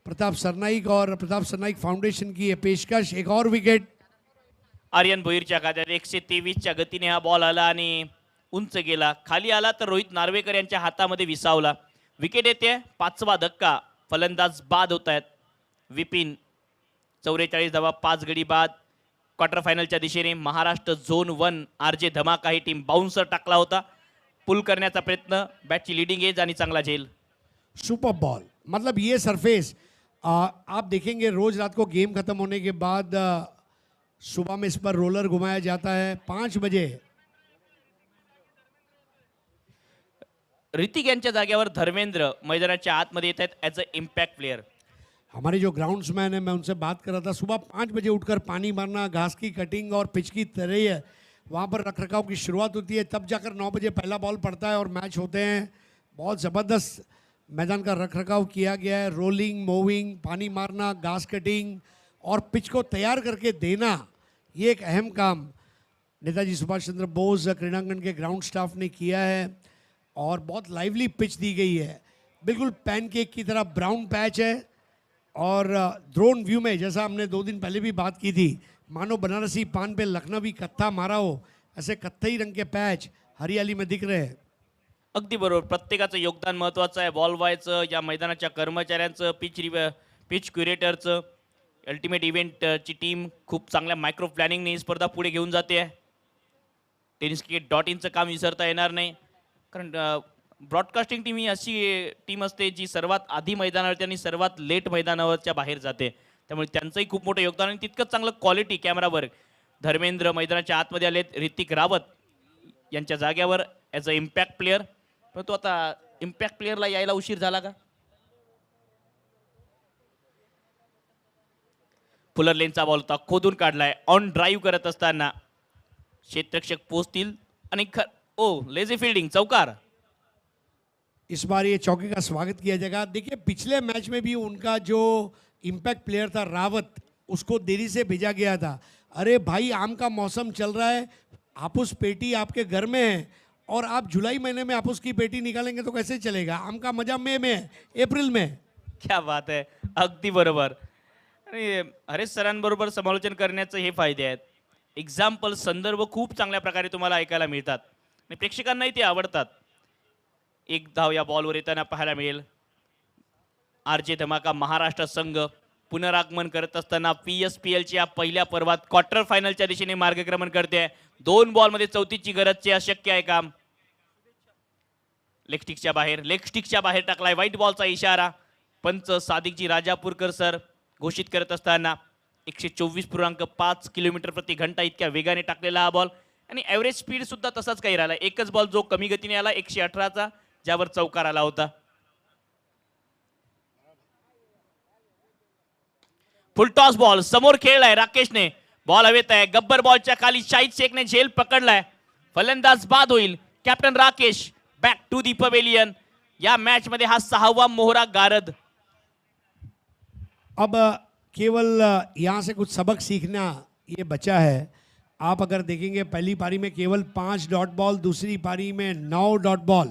प्रताप सरनाईक और प्रताप सरनाईक फाउंडेशन की ये पेशकश। एक और विकेट आर्यन भोईरच्या खात्यात 123च्या गतीने हा बॉल आला आणि उंच गेला, खाली आला तर रोहित नार्वेकर यांच्या हातामध्ये विसावला। विकेट येते, 5वा धक्का, फलंदाज बाद होत आहेत। विपिन 44 धावा 5 गडी बाद। क्वार्टर फायनलच्या दिशेने महाराष्ट्र झोन 1 आरजे धमाका ही टीम बाउन्सर टाकला होता। पुल करण्याचा प्रयत्न, बॅटची लीडिंग एज आणि चांगला झेल। सुपर बॉल, मतलब ये सरफेस आप देखेंगे रोज रात को गेम खत्म होने के बाद सुबह में इस पर रोलर घुमाया जाता है 5 बजे। ऋतिक यांच्या जागेवर धर्मेंद्र मैदानाच्या आतमध्ये येत आहेत ॲज अ इम्पॅक्ट प्लेयर। हमारे जो ग्राउंड्समैन हैं, मैं उनसे बात कर रहा था, सुबह 5 बजे उठकर पानी मारना, घास की कटिंग और पिच की तरह वहाँ पर रख रखाव की शुरुआत होती है, तब जाकर 9 बजे पहला बॉल पड़ता है और मैच होते हैं। बहुत ज़बरदस्त मैदान का रख रखाव किया गया है। रोलिंग, मूविंग, पानी मारना, घास कटिंग और पिच को तैयार करके देना, ये एक अहम काम नेताजी सुभाष चंद्र बोस क्रीड़ांगन के ग्राउंड स्टाफ ने किया है। और बहुत लाइवली पिच दी गई है, बिल्कुल पैनकेक की तरह ब्राउन पैच है। और ड्रोन व्यू में, जैसा हमने 2 दिन पहले भी बात की थी, मानो बनारसी पान पे लखनवी कत्था मारा हो, ऐसे कत्थई रंग के पैच हरियाली में दिख रहे हैं। अगदी बरोबर, प्रत्येकाचं योगदान महत्त्वाचं आहे। बॉल बॉयचं, या मैदानाच्या कर्मचाऱ्यांचं, पिच क्युरेटरचं, अल्टिमेट इव्हेंटची टीम खूप चांगल्या मायक्रो प्लॅनिंगने ही स्पर्धा पुढे घेऊन जाते आहे। tenniscricket.inचं काम विसरता येणार नाही, कारण ब्रॉडकास्टिंग टीम ही अशी टीम असते जी सर्वात आधी मैदानावरती आणि सर्वात लेट मैदानावरच्या बाहेर जाते, त्यामुळे त्यांचंही खूप मोठं योगदान आणि तितकंच चांगलं क्वालिटी कॅमेरावर। धर्मेंद्र मैदानाच्या आतमध्ये आलेत, ऋतिक रावत यांच्या जाग्यावर ॲज अ इम्पॅक्ट प्लेयर। परंतु आता इम्पॅक्ट प्लेयरला यायला उशीर झाला का? फुलर लेनचा बॉल होता, खोदून काढलाय। ऑन ड्राईव्ह करत असताना क्षेत्ररक्षक पोचतील आणि ओ लेझी फिल्डिंग, चौकार. इस बार ये चौके का स्वागत किया जाएगा। देखिए पिछले मैच में भी उनका जो इम्पैक्ट प्लेयर था रावत, उसको देरी से भेजा गया था। अरे भाई आम का मौसम चल रहा है, हापुस पेटी आपके घर में है और आप जुलाई महीने में हापुस की पेटी निकालेंगे तो कैसे चलेगा? आम का मजा मई में है, अप्रैल में। क्या बात आहे, अगदी बरोबर. आणि हरेश सरांबरोबर समालोचन करण्याचे हे फायदे आहेत. एक्झाम्पल, संदर्भ खूप चांगल्या प्रकारे तुम्हाला ऐकायला मिळतात आणि प्रेक्षकांनाही ते आवडतात. एक धाव या बॉलवर येताना पाहायला मिळेल. आरजे धमाका महाराष्ट्र संघ पुनरागमन करत असताना PSPLच्या पहिल्या पर्वात क्वार्टर फायनलच्या दिशेने मार्गक्रमण करते. 2 बॉलमध्ये 34ची गरजचे अशक्य आहे काम. लेग स्टिकच्या बाहेर टाकलाय. व्हाईट बॉलचा इशारा. पंच सादिकजी राजापूरकर सर घोषित करत असताना 124.5 किलोमीटर प्रति घंटा इतक्या वेगाने टाकलेला हा बॉल आणि ॲव्हरेज स्पीड सुद्धा तसाच काही राहिला. एकच बॉल जो कमी गतीने आला 118चा, ज्यावर चौकार आला होता. फुल टॉस बॉल समोर खेळलाय राकेशने. बॉल हवेत आहे. गब्बर बॉलच्या खाली शाहिद शेखने झेल पकडलाय. फलंदाज बाद होईल. Captain Rakesh back to the pavilion. या मॅच मध्ये हा 6वा मोहरा गारद. अब केवल यहाँ से कुछ सबक सीखना ये बचा है। आप अगर देखेंगे पहली पारी में केवल 5 डॉट बॉल, दूसरी पारी में 9 डॉट बॉल,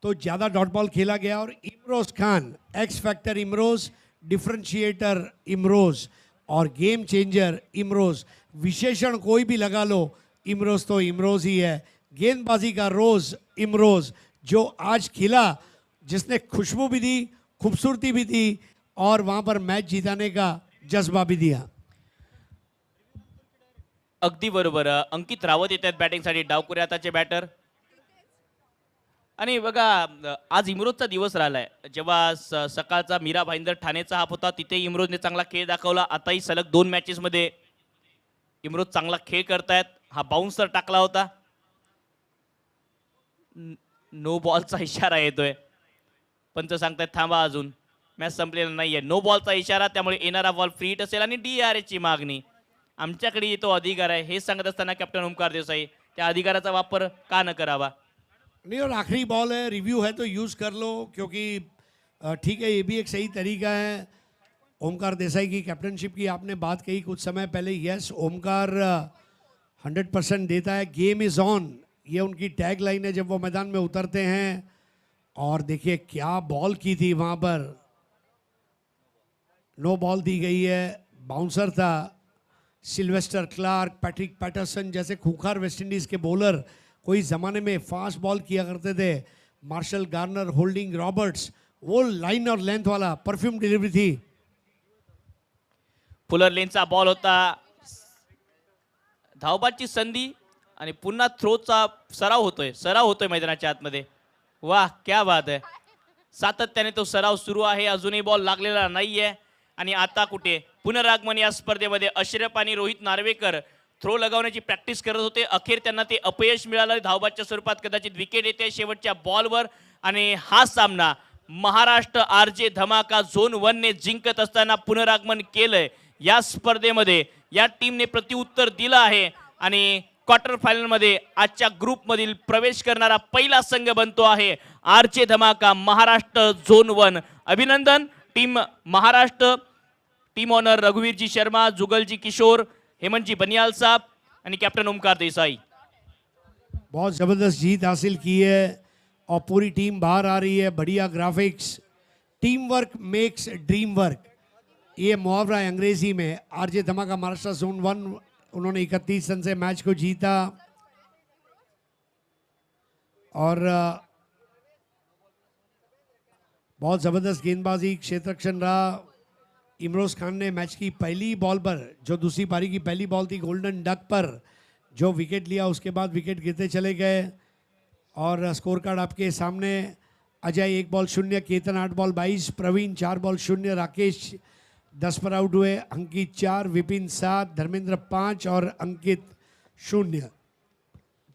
तो ज़्यादा डॉट बॉल खेला गया और Imroz Khan, x factor Imroz, differentiator Imroz और गेम चेंजर इमरोज, विशेषण कोई भी लगा लो, इमरोज तो इमरोज ही है। गेंदबाजी का रोज इमरोज जो आज खिला, जिसने खुशबू भी दी, खूबसूरती भी दी और वहाँ पर मैच जिताने का जज्बा भी दिया। अगदी बरोबर. अंकित रावत येत आहेत बॅटिंगसाठी, डावखुरे हाताचे बॅटर. आणि बघा आज इमरोजचा दिवस राहिलाय. जेव्हा सकाळचा मीरा भाईंदर ठाणेचा हाफ होता तिथे इमरोजने चांगला खेळ दाखवला. आताही सलग 2 मॅचेसमध्ये इमरोज चांगला खेळ करतायत. हा बाउन्सर टाकला होता. नो बॉलचा इशारा येतोय. पंच सांगतायत थांबा, अजून मॅच संपलेला नाहीये. नो बॉलचा इशारा, त्यामुळे येणारा बॉल फ्री हिट असेल आणि DRAची मागणी. आमच्याकडे तो अधिकार आहे हे सांगत असताना कॅप्टन ओमकार देसाई त्या अधिकाराचा वापर का न करावा. नहीं, और आखिरी बॉल है, रिव्यू है तो यूज़ कर लो, क्योंकि ठीक है ये भी एक सही तरीका है। ओमकार देसाई की कैप्टनशिप की आपने बात कही कुछ समय पहले। यस, ओमकार 100% देता है। गेम इज़ ऑन, ये उनकी टैग लाइन है जब वो मैदान में उतरते हैं। और देखिए क्या बॉल की थी वहाँ पर, नो बॉल दी गई है, बाउंसर था। सिल्वेस्टर क्लार्क, पैट्रिक पैटरसन जैसे खूंखार वेस्टइंडीज़ के बॉलर कोई ज़माने में फास्ट बॉल किया करते थे। मार्शल गार्नर, होल्डिंग रॉबर्ट्स, वो लाइन और लेंथ वाला परफ्यूम डिलीवरी थी। फुलर लेनचा बॉल होता. धावबाची संधी आणि पुन्हा थ्रोचा सराव होतोय मैदानाच्या आतमध्ये. वाह, क्या बात आहे. सातत्याने तो सराव सुरू आहे. अजूनही बॉल लागलेला नाहीये. आणि आता कुठे पुनरागमन या स्पर्धेमध्ये अशरफ आणि रोहित नार्वेकर थ्रो लगावण्याची प्रॅक्टिस करत होते. अखेर त्यांना ते अपयश मिळालं. धावबाच्या स्वरूपात कदाचित विकेट येते शेवटच्या बॉलवर. आणि हा सामना महाराष्ट्र RJ धमाका झोन 1 ने जिंकत असताना पुनरागमन केलंय या स्पर्धेमध्ये. या टीमने प्रत्युत्तर दिलं आहे आणि क्वार्टर फायनलमध्ये आजच्या ग्रुपमधील प्रवेश करणारा पहिला संघ बनतो आहे RJ धमाका महाराष्ट्र झोन 1. अभिनंदन team Maharashtra. Team owner Raghuvirji Sharma, Jugalji Kishore, Hemantji Baniyal साहब आणि कैप्टन ओमकार देसाई. बहुत ज़बरदस्त जीत हासिल की है और पूरी टीम बाहर आ रही है। बढ़िया graphics, team work makes dream work, ये मुहावरा है अंग्रेजी में। RJ धमाका महाराष्ट्र जोन 1, उन्होंने 31 रन से मैच को जीता और बहुत ज़बरदस्त गेंदबाजी, क्षेत्ररक्षण रहा। इमरोज खान ने मैच की पहली बॉल पर, जो दूसरी पारी की पहली बॉल थी गोल्डन डक पर, जो विकेट लिया उसके बाद विकेट गिरते चले गए। और स्कोर कार्ड आपके सामने। Ajay 1 ball 0, Ketan 8 ball 22, Praveen 4 ball 0, Rakesh 10 पर आउट हुए, अंकित 4, विपिन 7, धर्मेंद्र 5 और Ankit 0।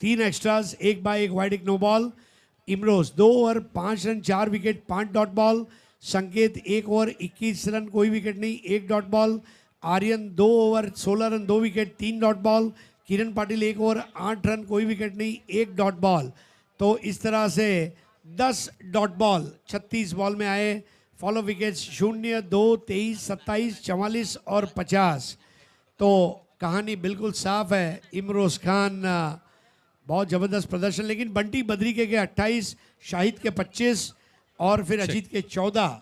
3 extras, 1 bye 1 wide, 1 no ball. Imroz 2 over 5 run 4 wicket 5 dot ball. Sanket 1 over 21 run कोई विकेट नहीं 1 dot ball. Aryan 2 over 16 run 2 wicket 3 dot ball. Kiran Patil 1 over 8 run, कोई विकेट नहीं, 1 डॉट बॉल। तो इस तरह से 10 डॉट बॉल 36 बॉल में आए। फॉलो विकेट्स 0, 2, 23, 27, 44 और 50। तो कहानी बिल्कुल साफ है। इमरोज खान बहुत ज़बरदस्त प्रदर्शन, लेकिन बंटी बद्रिके के 28, शाहिद के 25 और फिर अजीत के 14